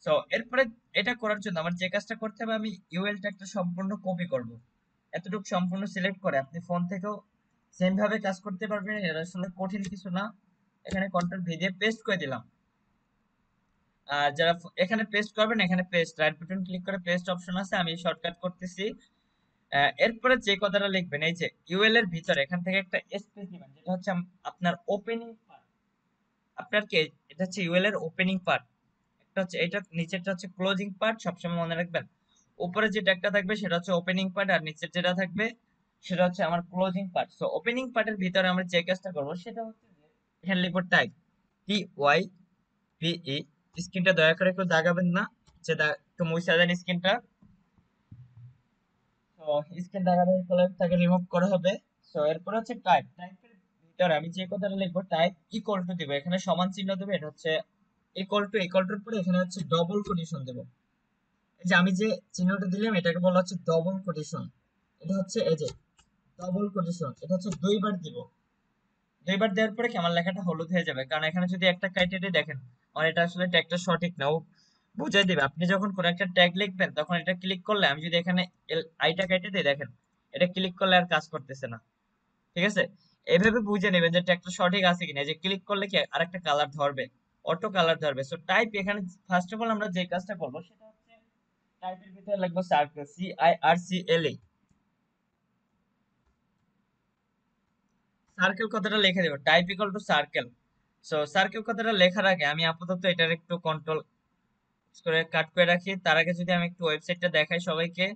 তো এরপরে এটা করার জন্য আমার যে কাজটা করতে হবে, আমি ইউএল ট্যাগটা সম্পূর্ণ কপি করব, এতটুকু সম্পূর্ণ সিলেক্ট করে আপনি ফোন থেকেও সেম ভাবে কাজ করতে পারবেন, এটা আসলে কঠিন কিছু না। এখানে কন্ট্রোল ভি দিয়ে পেস্ট করে দিলাম। আর যারা এখানে পেস্ট করবেন, এখানে পেস্ট রাইট বাটন ক্লিক করে পেস্ট অপশন আছে, আমি শর্টকাট করতেছি। এরপরে যে কথাটা লিখবেন, এই যে ইউএল এর ভিতরে এখান থেকে একটা স্পেস দিবেন, যেটা হচ্ছে আপনার ওপেনিং পার্ট, আপনার কি এটা হচ্ছে ইউএল এর ওপেনিং পার্ট, একটা হচ্ছে এটা, নিচেরটা হচ্ছে ক্লোজিং পার্ট, সবসময় মনে রাখবেন। উপরে যে ট্যাগটা থাকবে সেটা হচ্ছে ওপেনিং পার্ট আর নিচের যেটা থাকবে সেটা হচ্ছে আমার ক্লোজিং পার্ট। সো ওপেনিং পার্টের ভিতরে আমরা যে কাজটা করবো সেটা হচ্ছে যে এখানে লিখবো টাইপ, TYPE। স্ক্রিনটা দয়া করে একটু দাগাবেন না, যে একটু মুছে দেন স্ক্রিনটা। তো স্ক্রিন দাগালে তাকে রিমুভ করা হবে। সো এরপর হচ্ছে টাইপ, টাইপের ভিতরে আমি যে কথাটা লিখবো টাইপ ইকুয়াল টু দিব, এখানে সমান চিহ্ন দেবো, এটা হচ্ছে ইকুয়াল টুর পরে এখানে হচ্ছে ডবল কোটেশন দেবো। এই যে আমি যে চিহ্নটা দিলাম এটাকে বলা হচ্ছে ডবল কোটেশন, এটা হচ্ছে এই যে ডবল কোটেশন, এটা হচ্ছে দুইবার দিব। দুইবার দেওয়ার পরে কি আমার লেখাটা হলুদ হয়ে যাবে, কারণ এখানে যদি একটা ক্রাইটেরিয়া দেখেন, আমার এটা আসলে ট্যাগটা সঠিক না, ও বুঝাই দিবে। আপনি যখন কোন একটা ট্যাগ লিখবেন তখন এটা ক্লিক করলে, আমি যদি এখানে আইটা কেটে দিই, দেখেন এটা ক্লিক করলে আর কাজ করতেছে না, ঠিক আছে? এইভাবে বুঝে নেবেন যে ট্যাগটা সঠিক আছে কিনা, যে ক্লিক করলে কি আরেকটা কালার ধরবে, অটো কালার ধরবে। সো টাইপ, এখানে ফার্স্ট অফ অল আমরা যে কাজটা করবো সেটা হচ্ছে টাইপের ভিতরে লিখবো সার্কেল, CIRCLE, সার্কেল কথাটা লিখে দেবো, type equal to circle. So circle কথাটা লেখার আগে আমি আপাতত এটার একটু কন্ট্রোল করে কাট করে রাখি। তার আগে যদি আমি একটু ওয়েবসাইটটা দেখাই সবাইকে।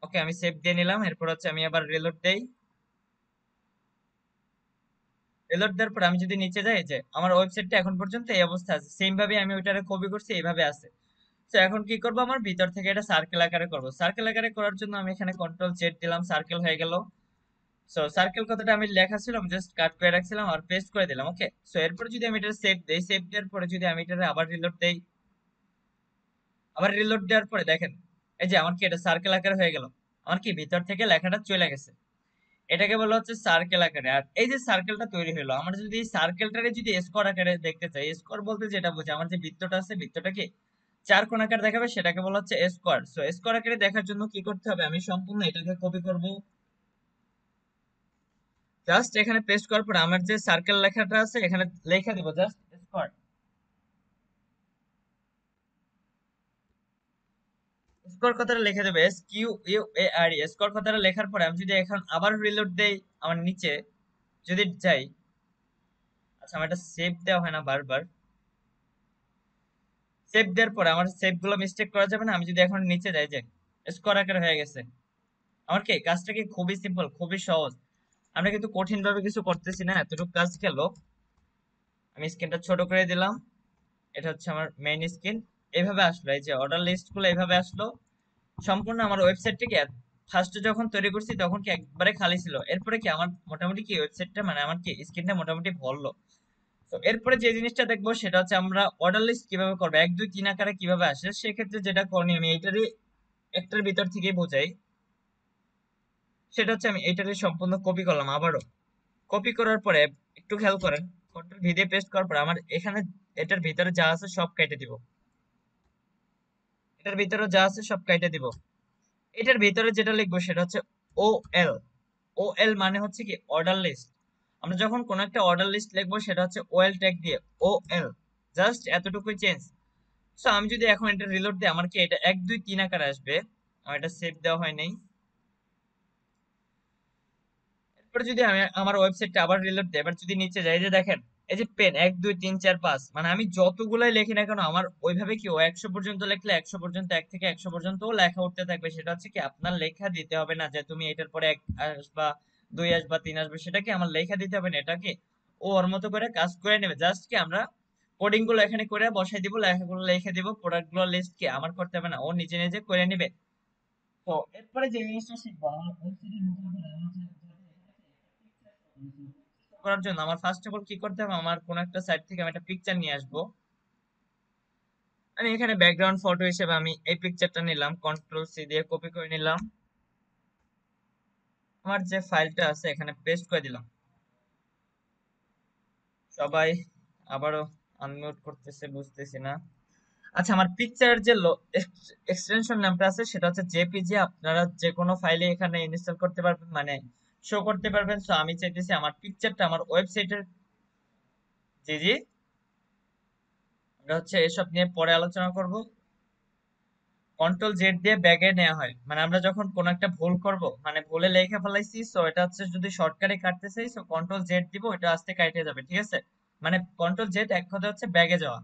ওকে, আমি সেভ দিয়ে নিলাম। এরপর হচ্ছে আমি আবার রিলোড দেই, রিলোড দেওয়ার পর আমি যদি নিচে যাই, যে আমার ওয়েবসাইটটা এখন পর্যন্ত এই অবস্থা আছে, সেম ভাবে আমি ওইটারে কপি করছি, এইভাবে আছে। তো এখন কি করবো, আমার ভিতর থেকে এটা সার্কেল আকারে করবো। সার্কেল আকারে করার জন্য আমি এখানে কন্ট্রোল জেড দিলাম, সার্কেল হয়ে গেল। সো সার্কেল কথাটা আমি লেখা ছিল, জাস্ট কাট করে রাখছিলাম আর পেস্ট করে দিলাম। ওকে, সো এরপর যদি আমি এটা সেভ দেই, সেভ দেওয়ার পরে যদি আমি এটা আবার রিলোড দেই, আবার রিলোড দেওয়ার পরে দেখেন এই যে আমার কি এটা সার্কেল আকারে হয়ে গেল। আমার কি ভিতর থেকে লেখাটা চলে গেছে। এটাকে বলা হচ্ছে সার্কেল আকারে। আর এই যে সার্কেলটা তৈরি হলো, আমরা যদি এই সার্কেলটারে যদি স্কোয়ার আকারে দেখতে চাই, স্কোয়ার বলতে যেটা বোঝে, আমার যে বৃত্তটা আছে, বৃত্তটা কি চার কোণ আকার দেখাবে, সেটাকে বলা হচ্ছে স্কোয়ার। সো স্কোয়ার আকারে দেখার জন্য কি করতে হবে, আমি সম্পূর্ণ এটাকে কপি করব, জাস্ট এখানে পেস্ট করার পর আমার যে সার্কেল লেখাটা আছে এখানে লেখা দিব জাস্ট স্কোয়ার। স্কোয়ার কথাটা লিখে দেবে S Q U A R E. Square কথাটা লেখার পরে আমি যদি এখন আবার রিলোড দেই, আমার নিচে যদি যাই, আচ্ছা আমার এটা সেভ দেওয়া হয় না বারবার। সেভ দেওয়ার পরে আমার সেভ গুলো মিস্টেক করা যাবে না। আমি যদি এখন নিচে যাই, যে স্কোয়ার আকারে হয়ে গেছে। আমার কি কাজটা কি খুবই সিম্পল, খুবই সহজ। আমরা কিন্তু কঠিন ভাবে কিছু করতেছি না, এতটুকু কাজ খেলো। আমি স্ক্রিনটা ছোট করে দিলাম, এটা হচ্ছে আমার মেইন স্ক্রিন। এইভাবে আসলো, এই যে অর্ডার লিস্ট গুলো এইভাবে আসলো। সম্পূর্ণ আমার ওয়েবসাইটটিকে ফার্স্টে যখন তৈরি করছি তখন কি একবারে খালি ছিল, এরপরে কি আমার মোটামুটি কি ওয়েবসাইটটা মানে আমার কি স্ক্রিনটা মোটামুটি ভরলো। তো এরপরে যে জিনিসটা দেখবো সেটা হচ্ছে আমরা অর্ডার লিস্ট কিভাবে করবো, এক দুই তিন আকারে কিভাবে আসে। সেক্ষেত্রে যেটা করণীয়, আমি এইটারই একটার ভিতর থেকেই বোঝাই। সেটা হচ্ছে আমি এইটারই সম্পূর্ণ কপি করলাম আবারও। কপি করার পরে একটু খেয়াল করেন, কন্ট্রোল ভি দিয়ে পেস্ট করার পরে আমার এখানে এটার ভিতরে যা আছে সব কেটে দিব। এটার ভিতরে যা আছে সব কেটে দিব। এটার ভিতরে যেটা লিখবো সেটা হচ্ছে ও এল। ও এল মানে হচ্ছে কি অর্ডার লিস্ট। আমরা যখন কোন একটা অর্ডার লিস্ট লিখবো সেটা হচ্ছে ওএল ট্যাগ দিয়ে ও এল, জাস্ট এতটুকুই চেঞ্জ। সো আমি যদি এখন এটা রিলোড দিই, আমার কি এটা এক দুই তিন আকারে আসবে। আমার এটা সেভ দেওয়া হয় নাই। এরপরে যদি আমি আমার ওয়েবসাইটটা আবার রিলোড দিই, এবার যদি নিচে যাই, যে দেখেন এই যে পেন এক দুই তিন চার পাঁচ, মানে আমি যতগুলাই লিখি না কেন আমার ওইভাবে কি ও 100 পর্যন্ত লিখলে 100 পর্যন্ত, এক থেকে 100 পর্যন্ত লেখা উঠতে থাকবে। সেটা হচ্ছে কি আপনার লেখা দিতে হবে না যে তুমি এটার পরে এক আসবা, দুই আসবা, তিন আসবে, সেটা কি আমার লেখা দিতে হবে না। এটা কি ও ওর মতো করে কাজ করে নেবে। জাস্ট কি আমরা কোডিং গুলো এখানে করে বসাই দিব, লেখাগুলো লিখে দিব, প্রোডাক্ট গুলো লিস্ট কি আমার করতে হবে না, ও নিজে নিজে করে নিবে। তো এরপরে যে জিনিসটা শিখবো, আমার ওয়েবসাইটে ঢোকার পরে আমার করার জন্য আমার ফার্স্ট অফ অল কি করতে হবে, আমার কোন একটা সাইট থেকে আমি একটা পিকচার নিয়ে আসবো। আমি এখানে ব্যাকগ্রাউন্ড ফটো হিসেবে আমি এই পিকচারটা নিলাম, কন্ট্রোল সি দিয়ে কপি করে নিলাম, আমার যে ফাইলটা আছে এখানে পেস্ট করে দিলাম। সবাই আবারও আনমিউট করতেছে, বুঝতেছি না। আচ্ছা, আমার পিকচারের যে এক্সটেনশন নামটা আছে সেটা হচ্ছে জেপিজি। আপনারা যে কোনো ফাইলে এখানে ইনস্টল করতে পারবেন, মানে শো করতে পারবেন। সো আমি চাইতেছি আমার পিকচারটা আমার ওয়েবসাইটের, জি জি, আমরা হচ্ছে এসব নিয়ে পরে আলোচনা করব। কন্ট্রোল জেড দিয়ে ব্যাগে নেওয়া হয়, মানে আমরা যখন কোন একটা ভুল করব, মানে ভুলে লেখা ফেলাইছি, সো এটা হচ্ছে যদি শর্টকাটে কাটতে চাই, সো কন্ট্রোল জেড দিব, এটা আস্তে কাটে যাবে, ঠিক আছে। মানে কন্ট্রোল জেড এক কথা হচ্ছে ব্যাগে যাওয়া।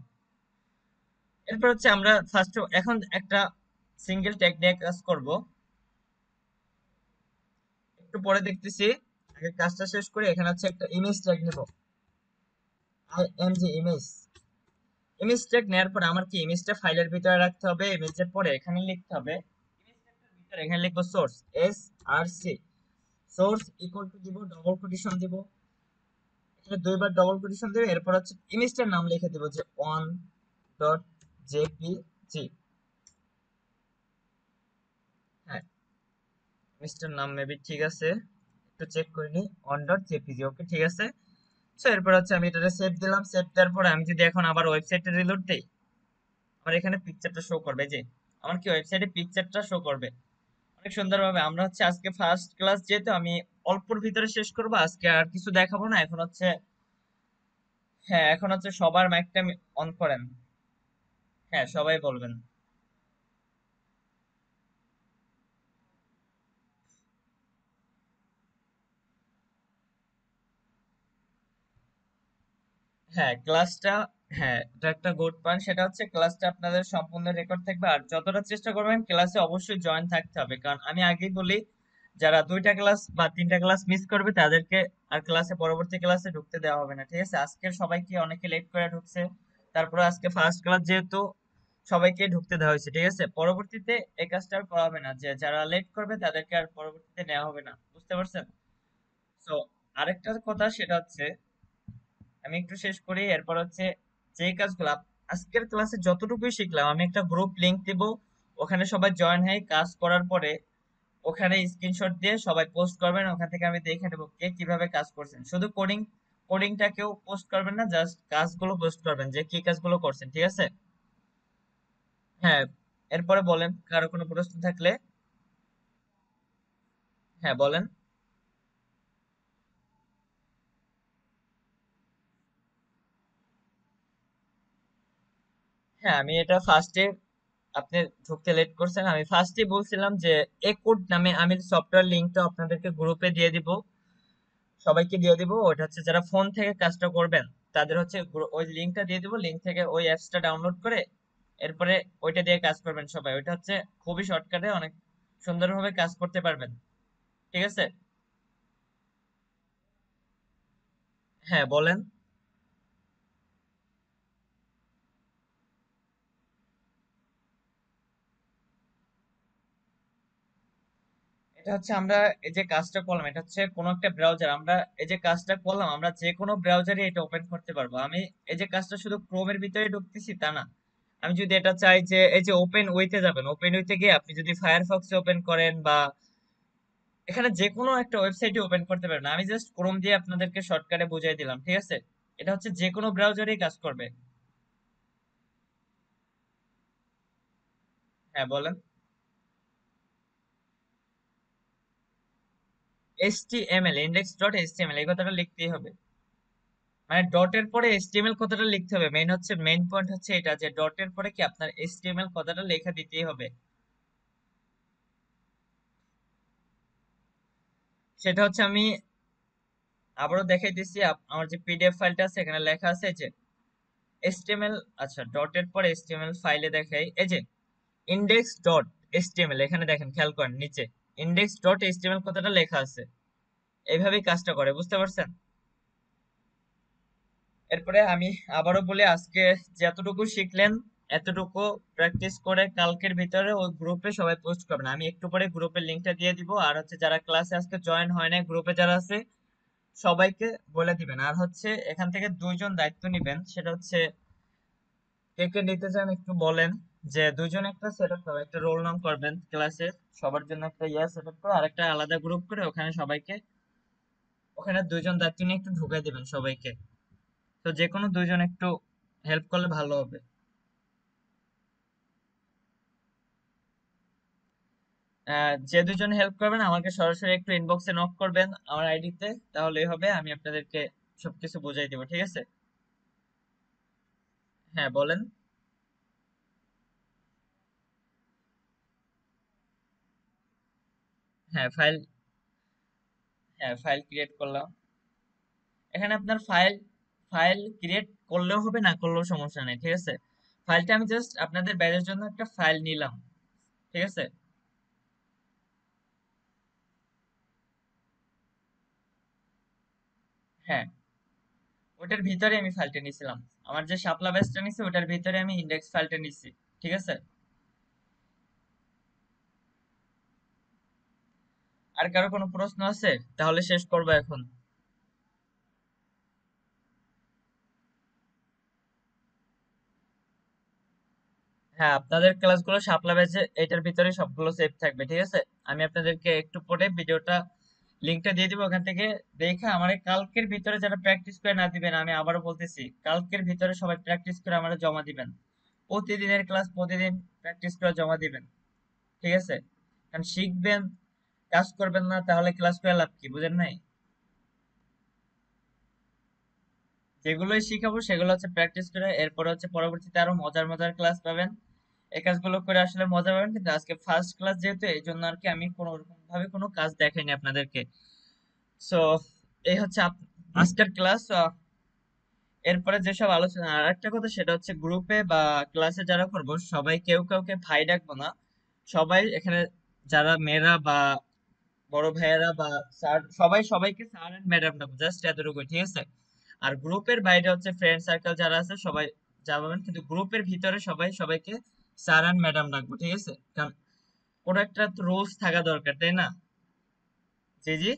এরপর হচ্ছে আমরা ফার্স্ট এখন একটা সিঙ্গেল ট্যাগ নিয়ে কাজ করব, একটু পরে দেখতেছি। আগে কাজটা শেষ করে এখানে হচ্ছে একটা ইমেজ ট্যাগ নিব, আইএমজি ইমেজ। ইমেজ ট্যাগ নেওয়ার পর আমার কি ইমেজটা ফাইলের ভিতরে রাখতে হবে। ইমেজের পরে এখানে লিখতে হবে, ইমেজ ট্যাগের ভিতরে এখানে লিখবো source, S R C. Source equal to দিব, ডবল কোটেশন দিব, এখানে দুইবার ডবল কোটেশন দেবে। এরপর হচ্ছে ইমেজটার নাম লিখে দিব যে ওয়ান ডট জেপিজি। হ্যাঁ, ইমেজটার নাম মেবি ঠিক আছে, একটু চেক করে নিই, ওয়ান ডট জেপিজি। ওকে, ঠিক আছে। সো এরপর হচ্ছে আমি এটাতে সেভ দিলাম। সেভ দেওয়ার পরে আমি যদি এখন আবার ওয়েবসাইটে রিলোড দেই, আমার এখানে পিকচারটা শো করবে, যে আমার কি ওয়েবসাইটে পিকচারটা শো করবে অনেক সুন্দরভাবে। আমরা হচ্ছে আজকে ফার্স্ট ক্লাস, যেহেতু আমি অল্পর ভিতরে শেষ করব আজকে, আর কিছু দেখাবো না এখন হচ্ছে। হ্যাঁ, এখন হচ্ছে সবার মাইকটা অন করেন। হ্যাঁ, সবাই বলবেন। হ্যাঁ, ক্লাসটা, হ্যাঁ এটা একটা গুড পয়েন্ট। সেটা হচ্ছে ক্লাসটা আপনাদের সম্পূর্ণ রেকর্ড থাকবে, আর যতটা চেষ্টা করবেন ক্লাসে অবশ্যই জয়েন থাকতে হবে। কারণ আমি আগেই বলি, যারা দুইটা ক্লাস বা তিনটা ক্লাস মিস করবে তাদেরকে আর ক্লাসে পরবর্তী ক্লাসে ঢুকতে দেওয়া হবে না, ঠিক আছে। আজকে সবাইকে অনেকে লেট করে ঢুকছে, তারপরে আজকে ফার্স্ট ক্লাস যেহেতু, সবাইকে ঢুকতে দেওয়া হয়েছে, ঠিক আছে। পরবর্তীতে এই কাজটা আর করা হবে না, যে যারা লেট করবে তাদেরকে আর পরবর্তীতে নেওয়া হবে না, বুঝতে পারছেন? তো আরেকটা কথা সেটা হচ্ছে, আমি একটু শেষ করি, এরপর হচ্ছে যে কাজগুলো আজকের ক্লাসে যতটুকুই শিখলাম, আমি একটা গ্রুপ লিংক দিব, ওখানে সবাই জয়েন হয়ে কাজ করার পরে ওখানে স্ক্রিনশট দিয়ে সবাই পোস্ট করবেন, ওখান থেকে আমি দেখে নেবো কে কিভাবে কাজ করছেন। শুধু কোডিংটা কেউ পোস্ট করবেন না, জাস্ট কাজগুলো পোস্ট করবেন যে কি কাজগুলো করছেন, ঠিক আছে? হ্যাঁ, এরপরে বলেন কারো কোনো প্রশ্ন থাকলে। হ্যাঁ বলেন। হ্যাঁ, আমি এটা ফার্স্টে, আপনি ঢুকতে লেট করছেন, আমি ফার্স্টে বলছিলাম যে কোড নামে আমি সফটওয়্যার লিংকটা আপনাদেরকে গ্রুপে দিয়ে দিব, সবাইকে দিয়ে দিব। ওটা হচ্ছে যারা ফোন থেকে কাজটা করবেন তাদের হচ্ছে ওই লিংকটা দিয়ে দিব, লিংক থেকে ওই অ্যাপসটা ডাউনলোড করে এরপরে ওইটা দিয়ে কাজ করবেন সবাই। ওইটা হচ্ছে খুবই শর্টকাটে, অনেক সুন্দরভাবে কাজ করতে পারবেন, ঠিক আছে? হ্যাঁ বলেন। এটা হচ্ছে আমরা এই যে কাজটা করলাম, এটা হচ্ছে কোনো একটা ব্রাউজার, আমরা এই যে কাজটা করলাম আমরা যে কোনো ব্রাউজারে এটা ওপেন করতে পারবো। আমি এই যে কাজটা শুধু ক্রোমের ভিতরে ঢুকতেছি তা না, আমি যদি এটা চাই যে এই যে ওপেন ওয়েতে যাবেন, ওপেন ওয়েতে গিয়ে আপনি যদি ফায়ারফক্সে ওপেন করেন বা এখানে যে কোনো একটা ওয়েবসাইটে ওপেন করতে পারবেন। আমি জাস্ট ক্রোম দিয়ে আপনাদেরকে শর্টকাটে বুঝিয়ে দিলাম, ঠিক আছে? এটা হচ্ছে যে কোনো ব্রাউজারেই কাজ করবে। হ্যাঁ বলেন। HTML, ইন্ডেক্স ডট এইচটিএমএল, এই কথাটা লিখতেই হবে। মানে ডটের পরে HTML কথাটা লিখতে হবে, মেইন হচ্ছে, মেইন পয়েন্ট হচ্ছে এটা যে ডটের পরে কি আপনার HTML কথাটা লেখা দিতেই হবে। সেটা হচ্ছে আমি আবারও দেখাই দিচ্ছি, আমার যে পিডিএফ ফাইলটা আছে এখানে লেখা আছে যে HTML, আচ্ছা ডটের পরে HTML ফাইলে দেখাই, এই যে ইন্ডেক্স ডট HTML, এখানে দেখেন খেয়াল করেন নিচে ইন্ডেক্স ডট HTML কথাটা লেখা আছে। এইভাবেই কাজটা করে, বুঝতে পারছেন? এরপরে আমি আবারও বলি, আজকে যতটুকু শিখলেন এতটুকু প্র্যাকটিস করে কালকের ভিতরে ওই গ্রুপে সবাই পোস্ট করবেন। আমি একটু পরে গ্রুপের লিংকটা দিয়ে দিব, আর হচ্ছে যারা ক্লাসে আজকে জয়েন হয় না গ্রুপে যারা আছে সবাইকে বলে দিবেন। আর হচ্ছে এখান থেকে দুইজন দায়িত্ব নিবেন, সেটা হচ্ছে কে কে নিতে চান একটু বলেন। যে দুইজন একটা সেট আপ করবেন, একটা রোল নাম করবেন ক্লাসে, সবার জন্য একটা সেট আপ করে আরেকটা আলাদা গ্রুপ করে ওখানে সবাইকে, ওখানে দুইজন দায়িত্ব নিয়ে একটু ঢুকাই দিবেন সবাইকে। তো যে কোনো দুইজন একটু হেল্প করলে ভালো হবে। যে দুজন হেল্প করবেন আমাকে সরাসরি একটু ইনবক্সে নক করবেন আমার আইডিতে, তাহলেই হবে, আমি আপনাদেরকে সবকিছু বুঝাই দেবো, ঠিক আছে? হ্যাঁ বলেন। হ্যাঁ ফাইল, হ্যাঁ ফাইল ক্রিয়েট করলাম। এখানে আপনার ফাইল ফাইল ক্রিয়েট করলেও হবে, না করলেও সমস্যা নেই, ঠিক আছে। ফাইলটা আমি জাস্ট আপনাদের ব্যাচের জন্য একটা ফাইল নিলাম, ঠিক আছে। হ্যাঁ, ওটার ভিতরে আমি ফাইলটা নিছিলাম, আমার যে শাপলা ব্যাচটা নিছি ওটার ভিতরে আমি ইন্ডেক্স ফাইলটা নিছি, ঠিক আছে। আর কারো কোনো প্রশ্ন আছে? তাহলে শেষ করবো এখন। হ্যাঁ, আপনাদের ক্লাসগুলো শাপলা ব্যাচে এটার ভিতরে সবগুলো সেভ থাকবে, ঠিক আছে। আমি আপনাদেরকে একটু পরে ভিডিওটা লিংকটা দিয়ে দিব, ওখান থেকে দেখে আমার কালকের ভিতরে যারা প্র্যাকটিস করে না দিবেন, আমি আবারও বলতেছি কালকের ভিতরে সবাই প্র্যাকটিস করে আমার জমা দিবেন। প্রতিদিনের ক্লাস প্রতিদিন প্র্যাকটিস করে জমা দিবেন, ঠিক আছে। কারণ শিখবেন, কাজ করবেন না, তাহলে ক্লাস করে লাভ কি, বুঝেন নাই? যেগুলোই শিখাবো সেগুলো হচ্ছে প্র্যাকটিস করে, এরপর হচ্ছে পরবর্তীতে আরো মজার মজার ক্লাস পাবেন। এই কাজগুলো করে আসলে মজা পাবেন, কিন্তু আজকে ফার্স্ট ক্লাস যেহেতু এই জন্য আর কি আমি কোনো রকম ভাবে কোনো কাজ দেখাইনি আপনাদেরকে। সো এই হচ্ছে আজকের ক্লাস। এরপরে যেসব আলোচনা, আর একটা কথা সেটা হচ্ছে গ্রুপে বা ক্লাসে যারা করবো সবাই কেউ কাউকে ভাই ডাকবো না, সবাই এখানে যারা মেয়েরা বা বড় ভাইয়েরা বা স্যার, সবাই সবাইকে স্যার এন্ড ম্যাডাম ডাকবো, জাস্ট এতটুকু, ঠিক আছে। আর গ্রুপের বাইরে হচ্ছে ফ্রেন্ড সার্কেল যারা আছে সবাই যাবেন, কিন্তু গ্রুপের ভিতরে সবাই সবাইকে স্যার আর ম্যাডাম রাখবো, ঠিক আছে? কারণ কোনো একটা তো রুলস থাকা দরকার, তাই না? জি জি।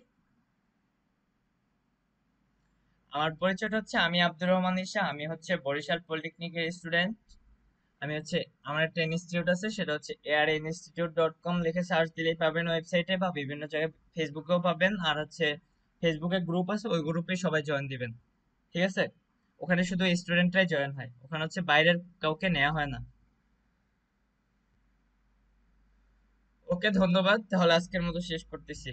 আমার পরিচয়টা হচ্ছে, আমি আব্দুর রহমান ঈশা, আমি হচ্ছে বরিশাল পলিটেকনিকের স্টুডেন্ট। আমি হচ্ছে, আমার একটা ইনস্টিটিউট আছে, সেটা হচ্ছে airinstitute.com লিখে সার্চ দিলেই পাবেন ওয়েবসাইটে, বা বিভিন্ন জায়গায় ফেসবুকেও পাবেন। আর হচ্ছে ফেসবুকে গ্রুপ আছে, ওই গ্রুপে সবাই জয়েন দিবেন, ঠিক আছে? ওখানে শুধু স্টুডেন্টরাই জয়েন হয়, ওখানে হচ্ছে বাইরের কাউকে নেওয়া হয় না। ওকে, ধন্যবাদ, তাহলে আজকের মতো শেষ করতেছি।